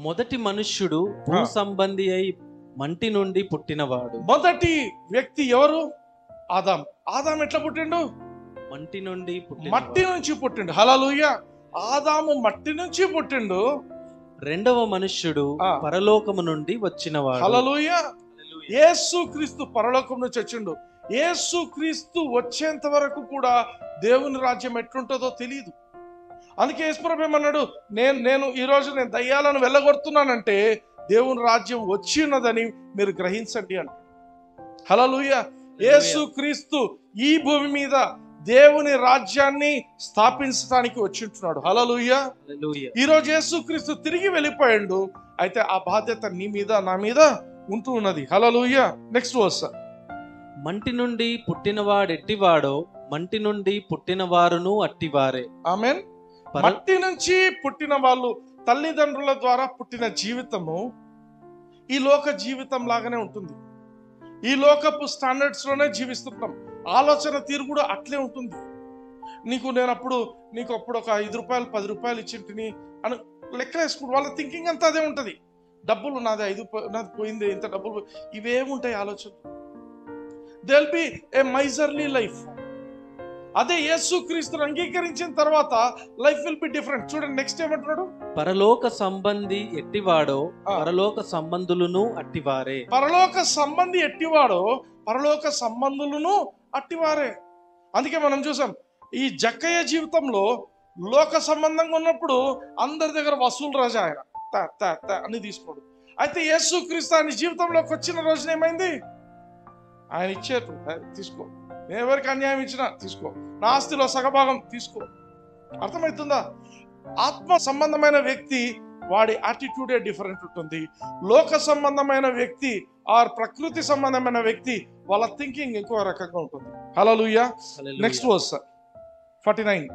మొదటి మనుష్యుడు భూ సంబంధి అయి మంటి నుండి పుట్టినవాడు. మొదటి వ్యక్తి ఎవరు? ఆదాం. ఆదాం ఎట్లా పుట్టిండు? మట్టి నుండి మట్టి నుంచి పుట్టిండు. హల్లెలూయా. ఆదాము మట్టి నుంచి పుట్టిండు. రెండవ మనుష్యుడు పరలోకము నుండి వచ్చినవాడు. హల్లెలూయా. యేసుక్రీస్తు పరలోకం నుంచి వచ్చిండు. యేసుక్రీస్తు వచ్చేంత వరకు కూడా దేవుని రాజ్యం ఎట్లుంటుందో తెలియదు. అందుకే యేసుప్రభు ఏమన్నాడు, నేను ఈరోజు నేను దయ్యాలను వెళ్ళగొడుతున్నానంటే దేవుని రాజ్యం వచ్చి ఉన్నదని మీరు గ్రహించండి అంట. హల్లెలూయా. యేసుక్రీస్తు ఈ భూమి మీద దేవుని రాజ్యాన్ని స్థాపించడానికి వచ్చి ఉంటున్నాడు. హల్లెలూయా. ఈరోజు యేసుక్రీస్తు తిరిగి వెళ్ళిపోయాడు. అయితే ఆ బాధ్యత నీ మీద నా మీద ఉంటూ ఉన్నది. హల్లెలూయా. Next verse. మంటి నుండి పుట్టినవాడెట్టివాడో మంటి నుండి పుట్టిన వారును అట్టివారే. ఆమేన్. మట్టి నుంచి పుట్టిన వాళ్ళు, తల్లిదండ్రుల ద్వారా పుట్టిన జీవితము ఈ లోక జీవితం లాగానే ఉంటుంది. ఈ లోకపు స్టాండర్డ్స్ లోనే జీవిస్తున్నాం. ఆలోచన తీరు కూడా అట్లే ఉంటుంది. నేను అప్పుడు ఒక 5 రూపాయలు 10 రూపాయలు ఇచ్చింటిని అని లెక్కలేసుకుంటు వాళ్ళ థింకింగ్ అంతా అదే ఉంటుంది. డబ్బులు నాది పోయింది, ఇంత డబ్బులు, ఇవేముంటాయి ఆలోచన. They will be A miserly life. అదే యేసుక్రీస్తును అంగీకరించిన తర్వాత లైఫ్ విల్ బి డిఫరెంట్. చూడండి నెక్స్ట్ ఏమంటున్నాడు, పరలోక సంబంధి ఎట్టివాడో పరలోక సంబంధులను అట్టివారే. పరలోక సంబంధి ఎట్టివాడో పరలోక సంబంధులను అట్టివారే. అందుకే మనం చూసాం ఈ జక్కయ్య జీవితంలో లోక సంబంధంగా ఉన్నప్పుడు అందరి దగ్గర వసూలు రాజా ఆయన అని తీసుకోడు. అయితే యేసుక్రీస్తు ఆయన జీవితంలోకి వచ్చిన రోజున ఏమైంది, ఆయన ఇచ్చేటు తీసుకో, నేను ఎవరికి అన్యాయం ఇచ్చినా తీసుకో, నా ఆస్తిలో సగభాగం తీసుకో. అర్థమవుతుందా? ఆత్మ సంబంధమైన వ్యక్తి వాడి యాటిట్యూడే డిఫరెంట్ ఉంటుంది. లోక సంబంధమైన వ్యక్తి ఆర్ ప్రకృతి సంబంధమైన వ్యక్తి వాళ్ళ థింకింగ్ ఇంకో రకంగా ఉంటుంది. హల్లెలూయా. Next verse 49.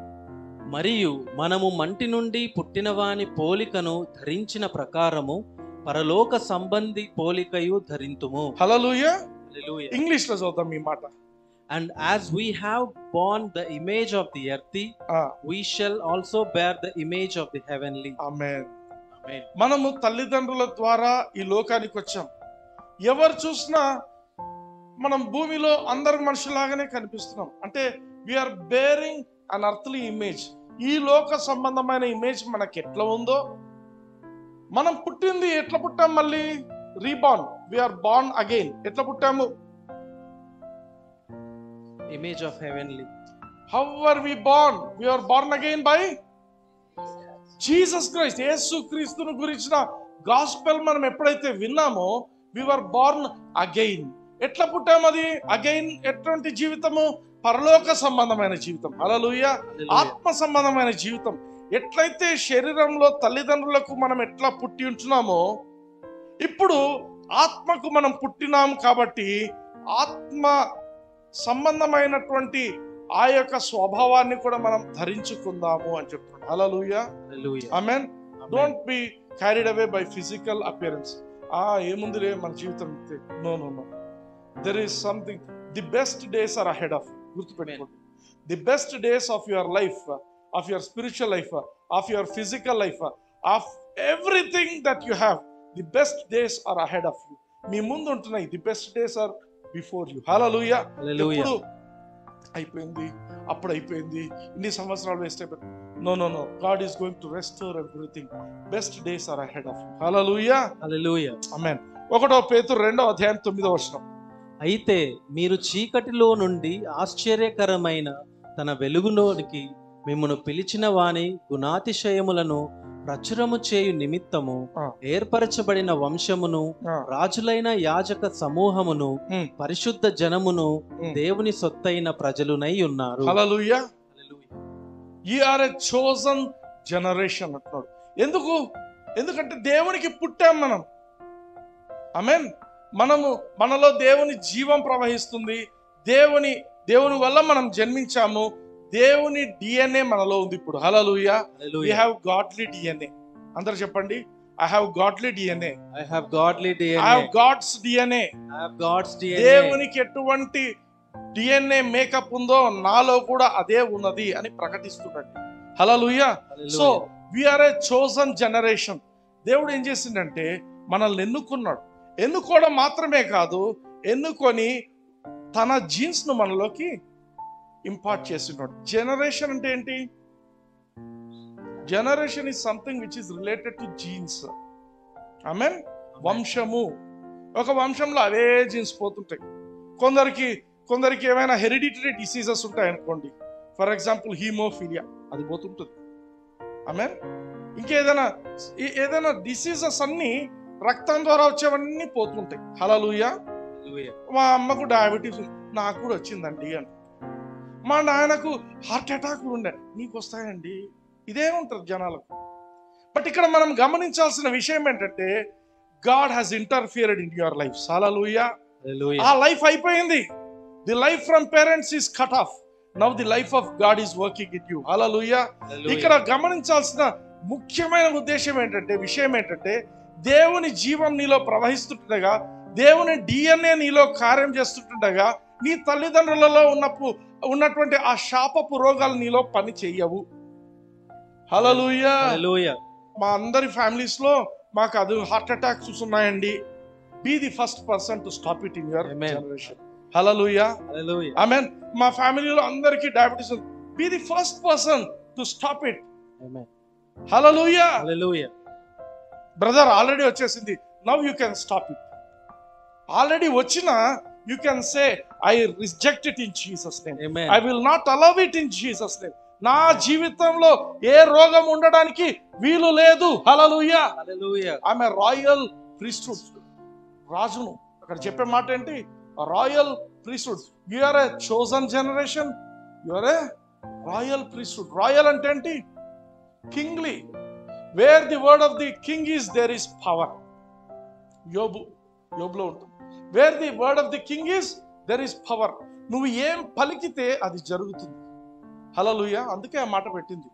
మరియు మనము మంటి నుండి పుట్టిన వాని పోలికను ధరించిన ప్రకారము పరలోక సంబంధి పోలికయు ధరింతుము. హల్లెలూయా. హల్లెలూయా. ఇంగ్లీష్ లో చదువుతాం ఈ మాట. And as we have borne the image of the earthly, we shall also bear the image of the heavenly. Amen. Amen. మనము తల్లిదండ్రుల ద్వారా ఈ లోకానికి వచ్చాం. ఎవరు చూసినా మనం భూమిలో అందరు మనుషులాగానే కనిపిస్తున్నాం. అంటే వీఆర్ బేరింగ్ అన్ అర్త్లీ ఇమేజ్. ఈ లోక సంబంధమైన ఇమేజ్ మనకి ఎట్లా ఉందో, మనం పుట్టింది ఎట్లా పుట్టాం, మళ్ళీ రీబార్న్, వీఆర్ బార్న్ అగైన్. ఎట్లా పుట్టాము? Image of heavenly. How were we born? We are born again by Jesus Christ. యేసుక్రీస్తును గురించిన గాస్పెల్ మనం ఎప్పుడైతే విన్నామో we were born again. ఎట్లా పుట్టాము? అది అగైన్ ఎటువంటి జీవితము? పరలోక సంబంధమైన జీవితం. హల్లెలూయా. ఆత్మ సంబంధమైన జీవితం. ఎట్లయితే శరీరంలో తల్లిదండ్రులకు మనం ఎట్లా పుట్టి ఉంటున్నామో, ఇప్పుడు ఆత్మకు మనం పుట్టినాం కాబట్టి ఆత్మ సంబంధమైనటువంటి ఆ యొక్క స్వభావాన్ని కూడా మనం ధరించుకుందాము అని చెప్తున్నాడు. Hallelujah. Amen. Don't be carried away by physical appearance. ఏముందిలే మన జీవితం. No no no, there is something. The best days are ahead of. గుర్తుపెట్టుకోండి, the best days of your life, of your spiritual life, of your physical life, of everything that you have, the best days are ahead of you. మీ ముందు ఉంటున్నాయి. The best days are before you. Hallelujah. ఇప్పుడు అయిపోయింది, అప్పుడు అయిపోయింది, ఇన్ని సంవత్సరాలు వేస్ట్ అయిపోయింది. No no no, God is going to restore everything. Best days are ahead of you. Hallelujah. Hallelujah. Amen. 1 పేతురు 2:9. అయితే మీరు చీకటిలో నుండి ఆశ్చర్యకరమైన తన వెలుగులోనికి మిమ్మును పిలిచిన వాని గుణాతిశయములను ప్రచురము చేయు నిమిత్తము ఏర్పరచబడిన వంశమును, రాజులైన యాజక సమూహమును, పరిశుద్ధ జనమును, దేవుని సొత్తైన ప్రజలునై ఉన్నారు. Hallelujah. You are a chosen generation అంటున్నాడు. ఎందుకంటే దేవునికి పుట్టాం మనం. ఆమేన్. మనలో దేవుని జీవం ప్రవహిస్తుంది. దేవుని వల్ల మనం జన్మించాము. దేవుని డిఎన్ఏ మనలో ఉంది ఇప్పుడు. Hallelujah. We have godly DNA. అందరూ చెప్పండి, I have godly DNA. I have godly DNA. I have God's DNA. I have God's DNA. దేవునికి ఎటువంటి డిఎన్ఏ మేకప్ ఉందో నాలో కూడా అదే ఉన్నది అని ప్రకటిస్తున్నాడు. Hallelujah. So we are a chosen generation. దేవుడు ఏం చేసిందంటే మనల్ని ఎన్నుకున్నాడు. ఎన్నుకోవడం మాత్రమే కాదు, ఎన్నుకొని తన జీన్స్ ను మనలోకి ఇంపార్ట్ చేస్తున్నాడు. జనరేషన్ అంటే ఏంటి? Generation is something which is related to genes. Amen. వంశము, ఒక వంశంలో అవే జీన్స్ పోతుంటాయి. కొందరికి కొందరికి ఏమైనా హెరిడిటరీ డిసీజెస్ ఉంటాయనుకోండి, ఫర్ ఎగ్జాంపుల్ హీమోఫీలియా, అది పోతుంటుంది. ఆమె ఏదైనా డిసీజెస్ అన్ని రక్తం ద్వారా వచ్చేవన్నీ పోతుంటాయి. హల్లెలూయా. మా అమ్మకు డయాబెటీస్ నాకు కూడా వచ్చిందండి అని, మా నాన్నకు హార్ట్ అటాక్లు ఉండే, నీకు వస్తాయండి, ఇదే ఉంటుంది జనాలకు. బట్ ఇక్కడ మనం గమనించాల్సిన విషయం ఏంటంటే, God has interfered in your life. Hallelujah. ఆ లైఫ్ అయిపోయింది. The life from parents is cut off. Now the life of God is working in you. Hallelujah. ఇక్కడ గమనించాల్సిన ముఖ్యమైన విషయం ఏంటంటే దేవుని జీవం నీలో ప్రవహిస్తుండగా, దేవుని DNA నీలో కార్యం చేస్తుండగా, నీ తల్లిదండ్రులలో ఉన్నటువంటి ఆ శాపపు రోగాలు నీలో పని చెయ్యవు. హల్లెలూయా. మా అందరి ఫ్యామిలీస్ లో మాకు అది హార్ట్ అటాక్స్ ఉన్నాయండి. Be the first person to stop it in your generation. Hallelujah. Amen. మా ఫ్యామిలీలో అందరికీ డయాబెటీస్ ఉంది. Be the first person to stop it. Hallelujah. Brother already వచ్చేసింది, now you can stop it. Already వచ్చిన you can say, I reject it in Jesus name. I will not allow it in Jesus name. నా జీవితంలో ఏ రోగం ఉండడానికి వీలు లేదు. హల్లెలూయా. ఆమె రాయల్ ప్రీస్ట్హుడ్, రాజును. అక్కడ చెప్పే మాట ఏంటి? Royal priesthood. You are a chosen generation, you are a royal priesthood. Royal అంటే ఏంటి? Kingly. Where the word of the king is, there is power. యోబులో ఉంటుంది. Where the word of the king is, there is power. నువ్వు ఏం పలికితే అది జరుగుతుంది. హల్లెలూయా. అందుకే ఆ మాట పెట్టింది.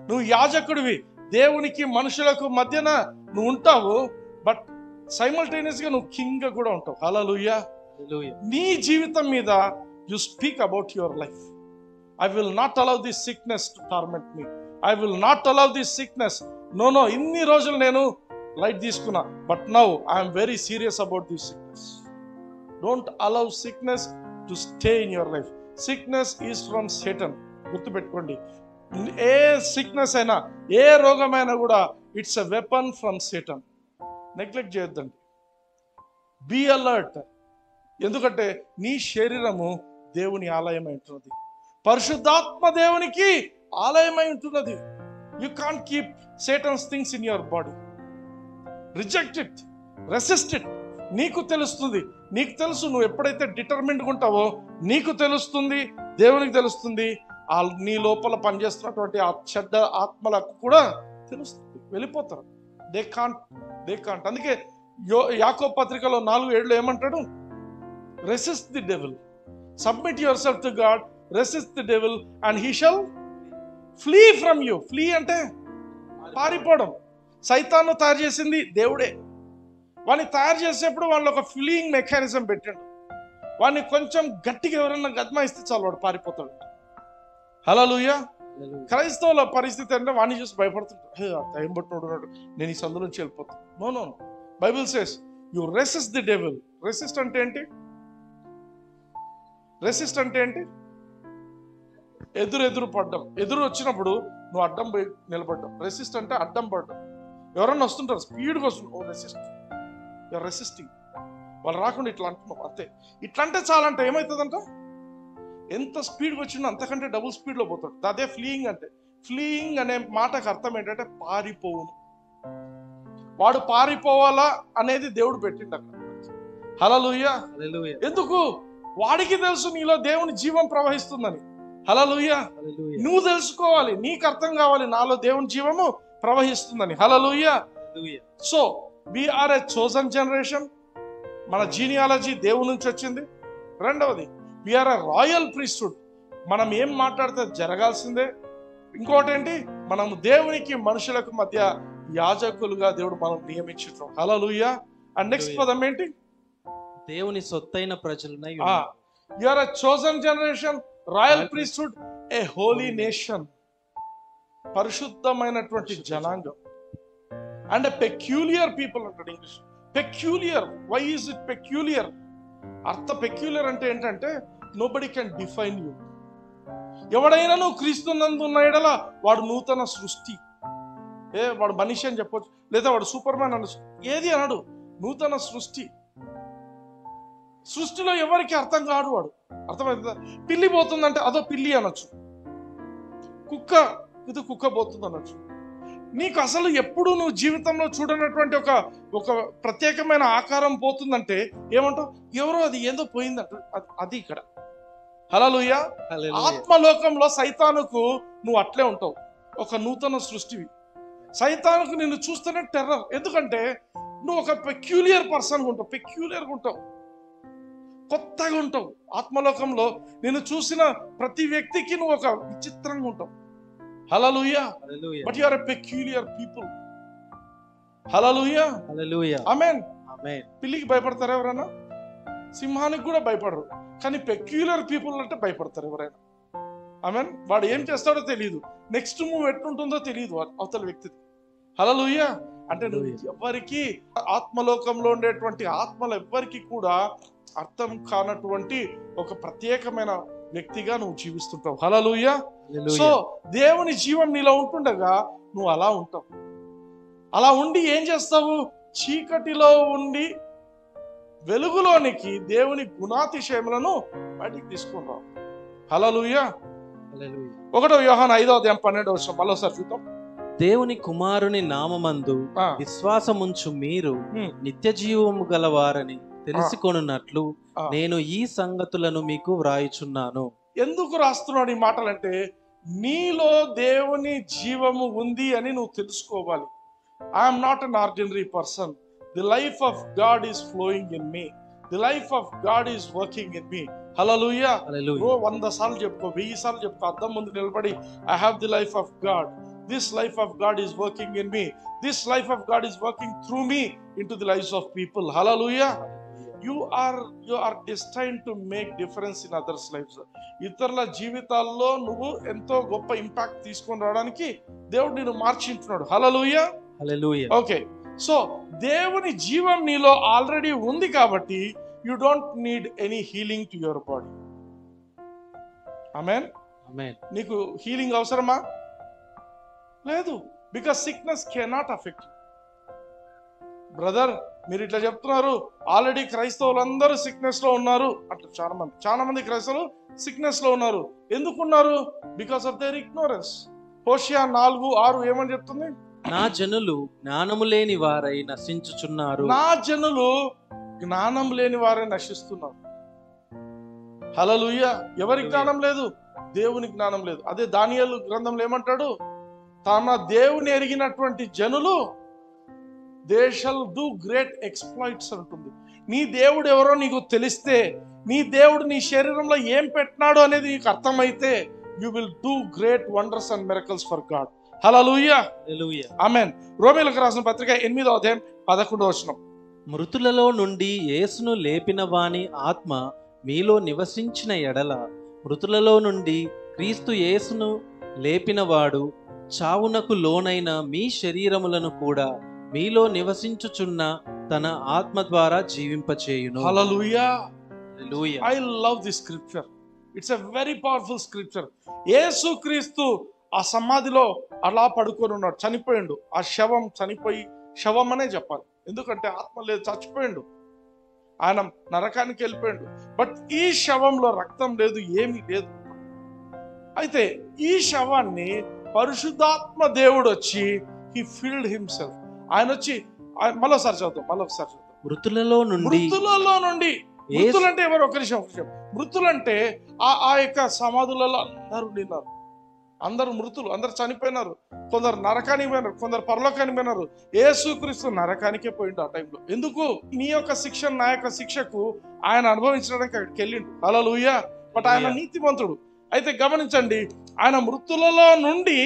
నువ్వు యాజకుడివి, దేవునికి మనుషులకు మధ్యన నువ్వు ఉంటావు, బట్ సైమల్టేనియస్ గా నువ్వు కింగ్ గా కూడా ఉంటావు. హల్లెలూయా. నీ జీవితం మీద you speak about your life. I will not allow this sickness to torment me. I will not allow this sickness. No, ఇన్ని రోజులు నేను లైట్ తీసుకున్నా, but now I'm very serious about this sickness. Don't allow sickness to stay in your life. Sickness is from Satan. గుర్తుపెట్టుకోండి, ఏ సిక్నెస్ అయినా, ఏ రోగమైనా కూడా it's a weapon from Satan. Neglect చేయొద్దండి. Be alert. ఎందుకంటే నీ శరీరము దేవుని ఆలయమై ఉంటున్నది, పరిశుద్ధాత్మ దేవునికి ఆలయమై ఉంటున్నది. You can't keep Satan's things in your body. Reject it, resist it. నీకు తెలుస్తుంది, నీకు తెలుసు. నువ్వు ఎప్పుడైతే డిటర్మిన్డ్గా ఉంటావో నీకు తెలుస్తుంది, దేవునికి తెలుస్తుంది. నీ లోపల పనిచేస్తున్నటువంటి ఆ చెడ్డ ఆత్మలకు కూడా తెలుస్తుంది, వెళ్ళిపోతారు. They can't. అందుకే యాకోబు పత్రికలో 4:7 ఏమంటాడు? Resist the devil, submit your self to God, resist the devil and he shall flea from you. Flea అంటే పారిపోవడం. సైతాను తయారు చేసింది దేవుడే. వాడిని తయారు చేసేప్పుడు వాళ్ళు ఒక ఫ్లీయింగ్ మెకానిజం పెట్టాడు. వాడిని కొంచెం గట్టిగా ఎవరన్నా గద్మాయిస్తే చాలు వాడు పారిపోతాడు. హల్లెలూయా. క్రైస్తవుల పరిస్థితి అంటే వాడిని చూసి భయపడుతుంటాడు. టైం పట్టుకున్నాడు, నేను ఈ సందు నుంచి వెళ్ళిపోతాను. No. Bible says you resist the devil. Resist అంటే ఏంటి? ఎదురు పడ్డం. ఎదురు వచ్చినప్పుడు నువ్వు అడ్డం పోయి నిలబడ్డం. రెసిస్ట్ అంటే అడ్డం పడ్డం. ఎవరన్నా వస్తుంటారు, స్పీడ్గా వస్తుంటారు, రెసిస్ట్. You're resisting. వాళ్ళు రాకుండా ఇట్లా అంటున్నావు అంతే. ఇట్లా అంటే చాలంటే ఏమవుతుందంట, ఎంత స్పీడ్గా వచ్చిందో అంతకంటే డబుల్ స్పీడ్లో పోతాడు. అదే ఫ్లీయింగ్ అంటే. ఫ్లీయింగ్ అనే మాటకు అర్థం ఏంటంటే పారిపోవును. వాడు పారిపోవాలా అనేది దేవుడు పెట్టిండు అక్కడ. హల్లెలూయా. ఎందుకు? వాడికి తెలుసు నీలో దేవుని జీవం ప్రవహిస్తుందని. హల్లెలూయా. నువ్వు తెలుసుకోవాలి, నీకు అర్థం కావాలి, నాలో దేవుని జీవము ప్రవహిస్తుందని. హల్లెలూయా. సో వీఆర్ ఏ చోజన్ జనరేషన్. మన జీనియాలజీ దేవుని నుంచి వచ్చింది. రెండవది, వీఆర్ ఏ రాయల్ ప్రీస్ట్హుడ్. మనం ఏం మాట్లాడితే జరగాల్సిందే. ఇంకోటి ఏంటి, మనం దేవునికి మనుషులకు మధ్య యాజకులుగా దేవుడు మనం నియమించుతాం. హల్లెలూయా. అండ్ నెక్స్ట్ పదం ఏంటి? దేవుని సొత్తైన ప్రజలునై you are a chosen generation, royal priesthood, a holy nation. పరిశుద్ధమైనటువంటి జనాంగం. అండ్ ఎ పెక్యూలియర్ పీపుల్ అంటాడు English. Peculiar. Why is it peculiar? Peculiar అంటే ఏంటంటే నోబడీ కెన్ డిఫైన్ యూ. ఎవడైనా నువ్వు క్రీస్తునందున్న ఎడల వాడు నూతన సృష్టి. వాడు మనిషి అని చెప్పొచ్చు, లేదా వాడు సూపర్ మ్యాన్ అనొచ్చు, ఏది అనడు. నూతన సృష్టి. సృష్టిలో ఎవరికి అర్థం కాడు వాడు. అర్థమవుతుందా? పిల్లి పోతుందంటే అదో పిల్లి అనొచ్చు, కుక్క ఇది కుక్క పోతుంది అనొచ్చు. నీకు అసలు ఎప్పుడు నువ్వు జీవితంలో చూడనటువంటి ఒక ప్రత్యేకమైన ఆకారం పోతుందంటే ఏమంటావు? ఎవరో అది ఏందో పోయిందంట. అది ఇక్కడ. హల్లెలూయా. ఆత్మలోకంలో సైతానుకు నువ్వు అట్లే ఉంటావు, ఒక నూతన సృష్టివి. సైతానుకు నిన్ను చూస్తేనే టెర్రర్. ఎందుకంటే నువ్వు ఒక పెక్యూలియర్ పర్సన్గా ఉంటావు, పెక్యూలియర్గా ఉంటావు, కొత్తగా ఉంటావు. ఆత్మలోకంలో నిన్ను చూసిన ప్రతి వ్యక్తికి నువ్వు ఒక విచిత్రంగా ఉంటావు. Hallelujah. But you are a peculiar people. Hallelujah. Hallelujah. Amen. Amen. పిల్లికి భయపడతారా ఎవరైనా? సింహానికి కూడా భయపడరు, కానీ పెక్యూలియర్ పీపుల్ అంటే భయపడతారు ఎవరైనా. ఆమేన్. వాడు ఏం చేస్తాడో తెలియదు, నెక్స్ట్ మూవ్ ఎట్లుంటుందో తెలియదు అవతల వ్యక్తిది. హల్లెలూయా. అంటే నువ్వు ఎవరికి ఆత్మలోకంలో ఉండేటువంటి ఆత్మలు ఎవ్వరికి కూడా అర్థం కానటువంటి ఒక ప్రత్యేకమైన వ్యక్తిగా నువ్వు జీవిస్తుంటావు. హల్లెలూయా. సో దేవుని జీవం నీలో ఉంటుండగా నువ్వు అలా ఉంటావు. అలా ఉండి ఏం చేస్తావు? చీకటిలో ఉండి వెలుగులోనికి దేవుని గుణాతిశయములను బయటికి తీసుకుంటావు. హల్లెలూయా. 1 యోహాను 5:12 మరోసారి చూద్దాం. దేవుని కుమారుని నామమందు విశ్వాసముంచు మీరు నిత్య జీవము గలవారని తెలుసుకొనున్నట్లు నేను ఈ సంగతులను మీకు వ్రాయుచున్నాను. ఎందుకు రాస్తున్నాడు ఈ మాటలంటే నీలో దేవుని జీవము ఉంది అని నువ్వు తెలుసుకోవాలి. I'm not an ordinary person. The life of God is flowing in me. The life of God is working in me. Hallelujah. 100 సార్లు చెప్పుకో, 1000 సార్లు చెప్పుకో. అద్దం ముందు నిలబడి I have the life of God. This life of God is working in me. This life of God is working through me into the lives of people. Hallelujah. You are destined to make difference in others' lives. ఇతరుల జీవితాల్లో నువ్వు ఎంతో గొప్ప ఇంపాక్ట్ తీసుకొని రావడానికి దేవుడు నిన్ను మార్చింటున్నాడు. హల్లెలూయా. హల్లెలూయా. ఓకే. సో దేవుని జీవం నీలో ఆల్రెడీ ఉంది కాబట్టి you don't need any healing to your body. ఆమేన్. ఆమేన్. నీకు హీలింగ్ అవసరమా? లేదు. Because sickness cannot affect. Brother మీరు ఇట్లా చెప్తున్నారు, ఆల్రెడీ క్రైస్తవులందరూ సిక్నెస్ లో ఉన్నారు అట్లా. చాలా మంది క్రైస్తవులు సిక్నెస్ లో ఉన్నారు. ఎందుకున్నారు? Because of their ignorance. Hosea 4:6 ఏమని చెప్తుంది? నా జనులు జ్ఞానము లేని వారై నశించుచున్నారు. నా జనులు జ్ఞానం లేని వారై నశిస్తున్నారు. హల్లెలూయా. ఎవరి జ్ఞానం లేదు? దేవుని జ్ఞానం లేదు. అదే దానియేలు గ్రంథంలో ఏమంటాడు? తన దేవుని ఎరిగినటువంటి జనులు they shall do great exploits అంటుంది. నీ దేవుడు ఎవరో నీకు తెలిస్తే, నీ దేవుడు నీ శరీరంలో ఏం పెట్టినాడు అనేది నీకు అర్థమైతే you will do great wonders and miracles for God. హల్లెలూయా. హల్లెలూయా. ఆమేన్. రోమీయులకు రాసిన పత్రిక 8:11 మృతులలో నుండి యేసును లేపిన వాని ఆత్మ మీలో నివసించిన ఎడల మృతులలో నుండి క్రీస్తు యేసును లేపినవాడు చావునకు లోనైన మీ శరీరములను కూడా మీలో నివసించుచున్న తన ఆత్మ ద్వారా జీవింపచేయును. హల్లెలూయా. హల్లెలూయా. I love this scripture. It's a very powerful scripture. యేసుక్రీస్తు ఆ సమాధిలో అలా పడుకొని ఉన్నాడు, చనిపోయిండు. ఆ శవం చనిపోయి, శవం అనే చెప్పాలి ఎందుకంటే ఆత్మ లేదు, చచ్చిపోయిండు. ఆయన నరకానికి వెళ్ళిపోయిండు. బట్ ఈ శవంలో రక్తం లేదు, ఏమీ లేదు. అయితే ఈ శవాన్ని పరిశుద్ధాత్మ దేవుడు వచ్చి హి ఫిల్డ్ హిమ్సెల్ఫ్. ఆయన వచ్చి మళ్ళొకసారి చదువుతాం. మృతులలో నుండి మృతులంటే ఎవరు? ఒక నిమిషం. మృతులంటే ఆ యొక్క సమాధులలో అందరూ నిన్నారు. అందరూ మృతులు, అందరు చనిపోయినారు. కొందరు నరకానికి పోయినారు, కొందరు పరలోకానికి పోయినారు. యేసుక్రీస్తు నరకానికే పోయిండు ఆ టైంలో. ఎందుకు? నీ యొక్క శిక్ష, నా యొక్క శిక్షకు ఆయన అనుభవించడానికి అక్కడికి వెళ్ళిండు. హల్లెలూయా. బట్ ఆయన నీతిమంతుడు. అయితే గమనించండి, ఆయన మృతులలో నుండి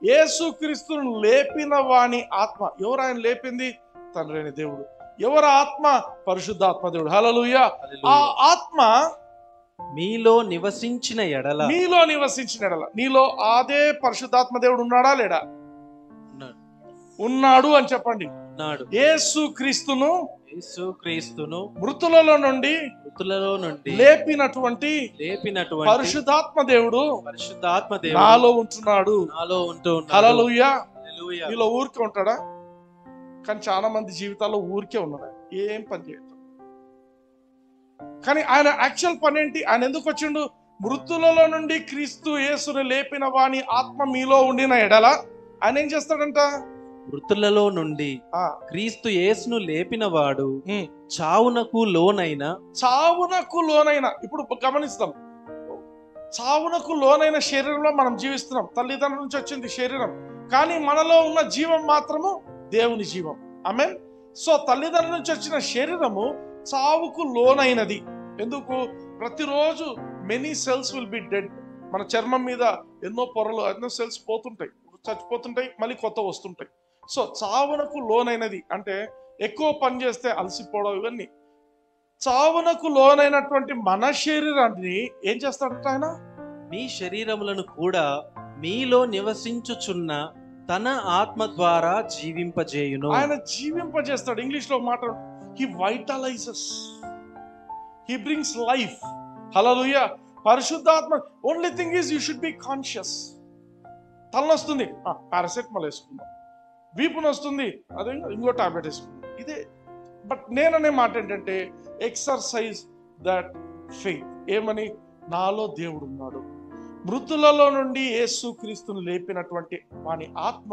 యేసుక్రీస్తును లేపిన వాని ఆత్మ. ఎవరు ఆయన లేపింది? తండ్రి అయిన దేవుడు. ఎవరు ఆత్మ? పరిశుద్ధాత్మ దేవుడు. హల్లెలూయా. ఆ ఆత్మ మీలో నివసించిన ఎడల నీలో అదే పరిశుద్ధాత్మ దేవుడు ఉన్నాడా లేడా? ఉన్నాడు అని చెప్పండి. యేసుక్రీస్తును మృతులలో నుండి లేపినటువంటి పరిశుద్ధాత్మ దేవుడు నాలో ఉంటున్నాడు. హల్లెలూయా. నీలో ఊరికే ఉంటాడా? కానీ చాలా మంది జీవితాల్లో ఊరికే ఉన్నాడు, ఏం పని చేయటం. కానీ ఆయన యాక్చువల్ పని ఏంటి? ఆయన ఎందుకు వచ్చిండు? మృతులలో నుండి క్రీస్తు యేసును లేపిన వాని ఆత్మ మీలో ఉండిన ఎడల ఆయన ఏం చేస్తాడంట? మృతులలో నుండి క్రీస్తు యేసును లేపిన వాడు చావునకు లోనైన ఇప్పుడు గమనిస్తాం, చావునకు లోనైన శరీరంలో మనం జీవిస్తున్నాం. తల్లిదండ్రుల నుంచి వచ్చింది శరీరం, కానీ మనలో ఉన్న జీవం మాత్రము దేవుని జీవం. ఆమేన్. సో తల్లిదండ్రుల నుంచి వచ్చిన శరీరము చావుకు లోనైనది. ఎందుకు? ప్రతిరోజు many cells will be dead. మన చర్మం మీద ఎన్నో పొరలు, ఎన్నో సెల్స్ పోతుంటాయి, చచ్చిపోతుంటాయి, మళ్ళీ కొత్త వస్తుంటాయి. సో చావునకు లోనైనది అంటే ఎక్కువ పని చేస్తే అలసిపోవడం, ఇవన్నీ. చావునకు లోనైనటువంటి మన శరీరాన్ని ఏం చేస్తాడంట ఆయన? మీ శరీరములను కూడా మీలో నివసించుచున్న తన ఆత్మ ద్వారా జీవింపజేయును. ఆయన జీవింపజేస్తాడు. ఇంగ్లీష్ లో మాట, హి వైటలైజెస్, హి బ్రింగ్స్ లైఫ్. హల్లెలూయా. పరిశుద్ధాత్మ. Only thing is you should be conscious. తలనొస్తుంది, పారాసెటమాల్ వేసుకుందాం. వీపు నొస్తుంది, అదే ఇంకో టాబ్లెట్ వేసుకుందాం. ఇదే. బట్ నేననే మాట ఏంటంటే ఎక్సర్సైజ్ దట్ ఫెయిత్. ఏమని? నాలో దేవుడు ఉన్నాడు, మృతులలో నుండి యేసు క్రీస్తును లేపినటువంటి వాని ఆత్మ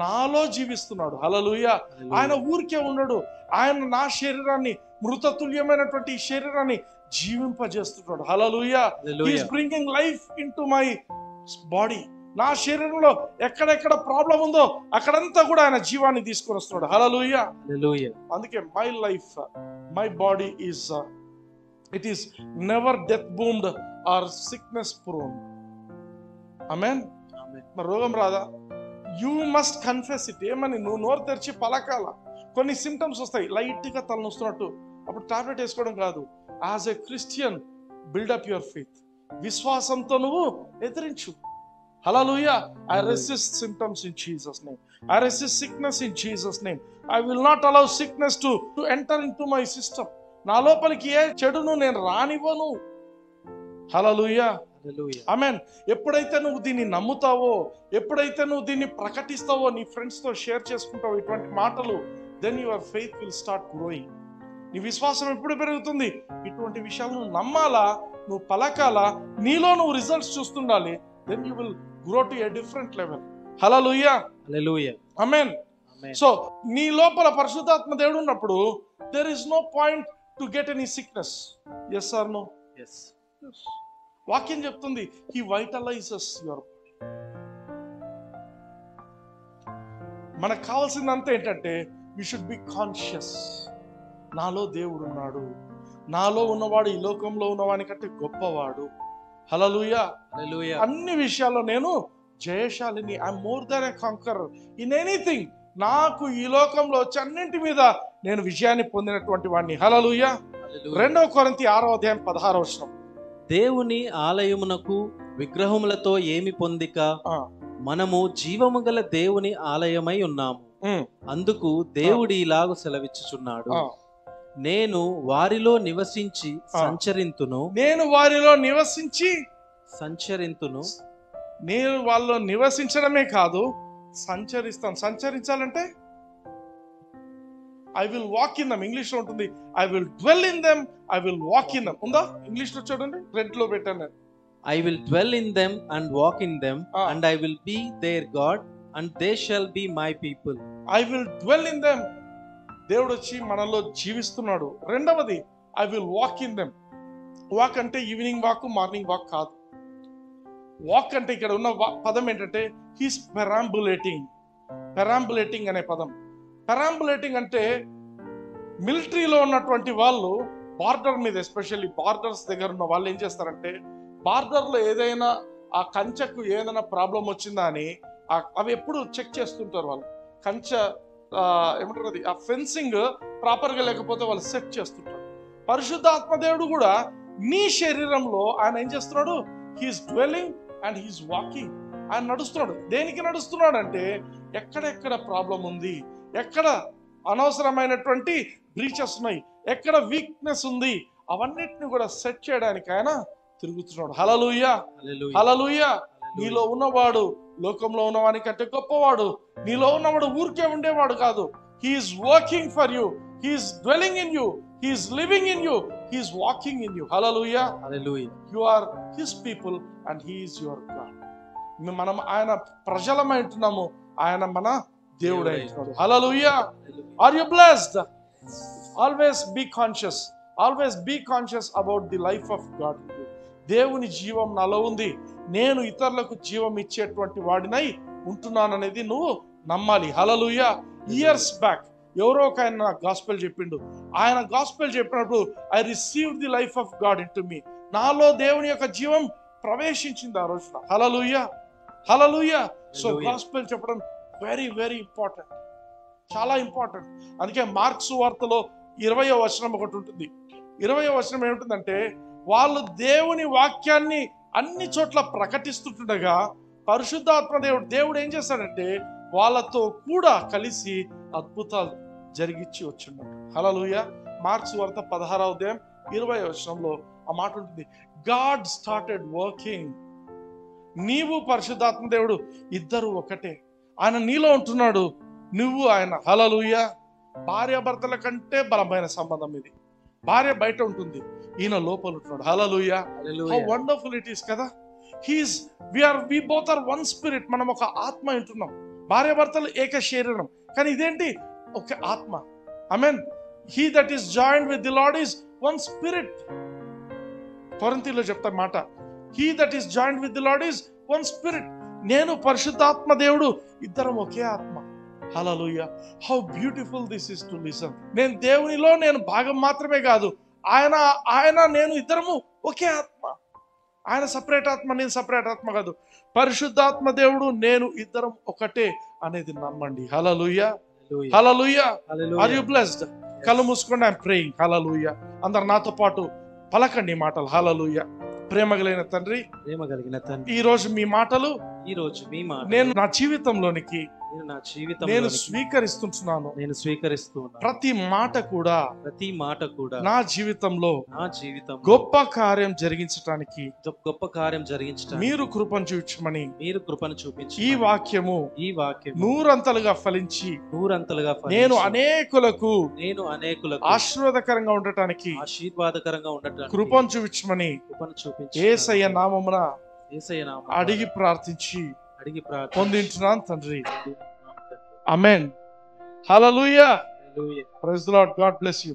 నాలో జీవిస్తున్నాడు. హల్లెలూయా. ఆయన ఊరికే ఉండడు. ఆయన నా శరీరాన్ని, మృతతుల్యమైనటువంటి ఈ శరీరాన్ని జీవింపజేస్తున్నాడు. హల్లెలూయా. He is bringing life into my body. నా శరీరంలో ఎక్కడెక్కడ ప్రాబ్లం ఉందో అక్కడంతా కూడా ఆయన జీవాన్ని తీసుకొని వస్తున్నాడు. హల్లెలూయా. అందుకే my life, my body is it is never death boomed or sickness prone. ఆమేన్. మరి రోగం రాదా? You must confess it. ఏమని? నువ్వు నోరు తెరిచి పలకాల. కొన్ని సిమ్టమ్స్ వస్తాయి, లైట్ గా తలనొస్తున్నట్టు, అప్పుడు టాబ్లెట్ వేసుకోవడం కాదు. As a Christian build up your faith. విశ్వాసంతో నువ్వు ఎదిరించు. Hallelujah. I resist symptoms in Jesus' name. I resist sickness in Jesus' name. I will not allow sickness to enter into my system. నా లోపలికి ఏ చెడును నేను రానివ్వను. హల్లెలూయా. ఆమేన్. ఎప్పుడైతే నువ్వు దీన్ని నమ్ముతావో, ఎప్పుడైతే నువ్వు దీన్ని ప్రకటిస్తావో, నీ ఫ్రెండ్స్ తో షేర్ చేసుకుంటావో ఇటువంటి మాటలు, then your faith will start growing. నీ విశ్వాసం ఎప్పుడు పెరుగుతుంది? ఇటువంటి విషయాలు నువ్వు నమ్మాలా, నువ్వు పలకాలా, నీలో నువ్వు results చూస్తుండాలి. Then you will grow to a different level. Hallelujah. Hallelujah. Amen. So నీ లోపల పరిశుద్ధాత్మ దేవుడు ఉన్నప్పుడు there is no point to get any sickness. Yes or no? Yes. వాక్యం చెప్తుంది he vitalizes your body. మనకు కావాల్సిందంతా ఏంటంటే we should be conscious. నాలో దేవుడు ఉన్నాడు, నాలో ఉన్నవాడు ఈ లోకంలో ఉన్నవాని కంటే గొప్పవాడు. హల్లెలూయా. హల్లెలూయా. అన్ని విషయాల్లో నేను జయశాలిని. I'm more than a conqueror in anything. నాకు ఈ లోకంలో వచ్చి అన్నింటి మీద నేను విజయాన్ని పొందినటువంటి వాడిని. హల్లెలూయా. 2 కొరింథీ 6:16. దేవుని ఆలయమునకు విగ్రహములతో ఏమి పొందిక, మనము జీవము గల దేవుని ఆలయమై ఉన్నాము. అందుకు దేవుడు ఇలాగ సెలవిచ్చుచున్నాడు, నేను వారిలో నివసించి సంచరింతును. నేను వారిలో నివసించి సంచరింతును. నేను వాళ్ళలో నివసించడమే కాదు, సంచరిస్తాను. సంచరించాలంటే I will walk in them. English లో ఉంటుంది I will dwell in them, I will walk in them. ఉందా? ఇంగ్లీష్ లో చూడండి, రెడ్ లో పెట్టాను. I will dwell in them and walk in them, and I will be their God, and they shall be my people. I will dwell in them. దేవుడు వచ్చి మనలో జీవిస్తున్నాడు. రెండవది I will walk in them. Walk అంటే ఈవినింగ్ వాక్, మార్నింగ్ వాక్ కాదు. వాక్ అంటే ఇక్కడ ఉన్న పదం ఏంటంటే హీస్ పెరాంబులేటింగ్. పెరాంబులేటింగ్ అనే పదం. పెరాంబులేటింగ్ అంటే మిలిటరీలో ఉన్నటువంటి వాళ్ళు బార్డర్ మీద, ఎస్పెషల్లీ బార్డర్స్ దగ్గర ఉన్న వాళ్ళు ఏం చేస్తారంటే, బార్డర్లో ఏదైనా ఆ కంచెకు ఏదైనా ప్రాబ్లం వచ్చిందా అని అవి ఎప్పుడు చెక్ చేస్తుంటారు వాళ్ళు. కంచె ఏమంటారు అది, ఆ ఫెన్సింగ్ ప్రాపర్గా లేకపోతే వాళ్ళు సెట్ చేస్తుంటారు. పరిశుద్ధాత్మ దేవుడు కూడా నీ శరీరంలో ఆయన ఏం చేస్తున్నాడు? He is dwelling and he is walking. ఆయన నడుస్తున్నాడు. దేనికి నడుస్తున్నాడు అంటే, ఎక్కడెక్కడ ప్రాబ్లం ఉంది, ఎక్కడ అనవసరమైనటువంటి బ్రీచెస్ ఉన్నాయి, ఎక్కడ వీక్నెస్ ఉంది, అవన్నిటిని కూడా సెట్ చేయడానికి ఆయన తిరుగుతున్నాడు. హల్లెలూయా. హల్లెలూయా. నీలో ఉన్నవాడు లోకంలో ఉన్నవాని కంటే గొప్పవాడు. నీలో ఉన్నవాడు ఊరికే ఉండేవాడు కాదు. He's working for you, he's dwelling in you, he's living in you. He is walking in you. Hallelujah. Hallelujah. You are his people and he is your God. మనం ఆయన ప్రజలమై ఉంటున్నాము, ఆయన మన దేవుడు అంటున్నాడు. Hallelujah. Are you blessed? Always be conscious. Always be conscious about the life of God. దేవుని జీవం నాలో ఉంది, నేను ఇతరులకు జీవం ఇచ్చేటువంటి వాడినై ఉంటున్నాననేది నువ్వు నమ్మాలి. హల్లెలూయా. ఇయర్స్ బ్యాక్ ఎవరో ఒక ఆయన నాకు గాస్పెల్ చెప్పిండు. ఆయన గాస్పెల్ చెప్పినప్పుడు I receive the life of God into me, నాలో దేవుని యొక్క జీవం ప్రవేశించింది ఆ రోజున. హల్లెలూయా. హల్లెలూయా. సో గాస్పెల్ చెప్పడం వెరీ వెరీ ఇంపార్టెంట్, చాలా ఇంపార్టెంట్. అందుకే మార్క్స్ వార్తలో 20వ వచనం ఒకటి ఉంటుంది. 20వ వచనం ఏముంటుందంటే, వాళ్ళు దేవుని వాక్యాన్ని అన్ని చోట్ల ప్రకటిస్తుండగా పరిశుద్ధాత్మ దేవుడు ఏం చేస్తాడంటే వాళ్ళతో కూడా కలిసి అద్భుతాలు జరిగించి వచ్చిన్నాడు. హల్లెలూయా. మార్క్స్ వార్త 16వ అధ్యాయం 20వ వచనంలో ఆ మాట ఉంటుంది. God started working. నీవు పరిశుద్ధాత్మ దేవుడు ఇద్దరు ఒకటే. ఆయన నీలో ఉంటున్నాడు, నువ్వు ఆయన. హల్లెలూయా. భార్యాభర్తల కంటే బలమైన సంబంధం ఇది. భార్య బయట ఉంటుంది, ఈయన లోపల ఉంటున్నాడు. హల్లెలూయా. హౌ వండర్ఫుల్ ఇట్ ఈస్ కదా. we both are one spirit. మనం ఒక ఆత్మ ఉంటున్నాం. భార్యాభర్తలు ఏక శరీరం, కానీ ఇదేంటి ఒక ఆత్మ. ఆమేన్. he that is joined with the Lord is one spirit. కొరింథీలో చెప్తా మాట, he that is joined with the Lord is one spirit. నేను పరిశుద్ధాత్మ దేవుడు ఇద్దరం ఒకే ఆత్మ. హల్లెలూయా. How beautiful this is to listen. నేను దేవునిలో నేను భాగం మాత్రమే కాదు, ఆయన నేను ఇద్దరము ఒకే ఆత్మ. ఆయన సపరేట్ ఆత్మ, నేను సపరేట్ ఆత్మ కాదు. పరిశుద్ధాత్మ దేవుడు నేను ఇద్దరం ఒకటే అనేది నమ్మండి. హల్లెలూయా. హల్లెలూయా. Are you blessed? కళ్ళు మూసుకోండి. I'm praying. హల్లెలూయా. అందరు నాతో పాటు పలకండి ఈ మాటలు. హల్లెలూయా. ప్రేమ కలిగిన తండ్రి, ప్రేమ కలిగిన తండ్రి, ఈ రోజు మీ మాటలు నేను నా జీవితంలోనికి నేను స్వీకరిస్తున్నాను. ప్రతి మాట కూడా నా జీవితంలో గొప్ప కార్యం జరిగించడానికి మీరు కృపను చూపించమని ఈ వాక్యము నూరంతలుగా ఫలించి నేను అనేకులకు ఆశీర్వాదకరంగా ఉండటానికి కృపను చూపించమని యేసయ్య నామమున అడిగి ప్రార్థించి పొందించున్నాను తండ్రి. ఆమేన్. హల్లెలూయా. Praise the Lord. God bless you.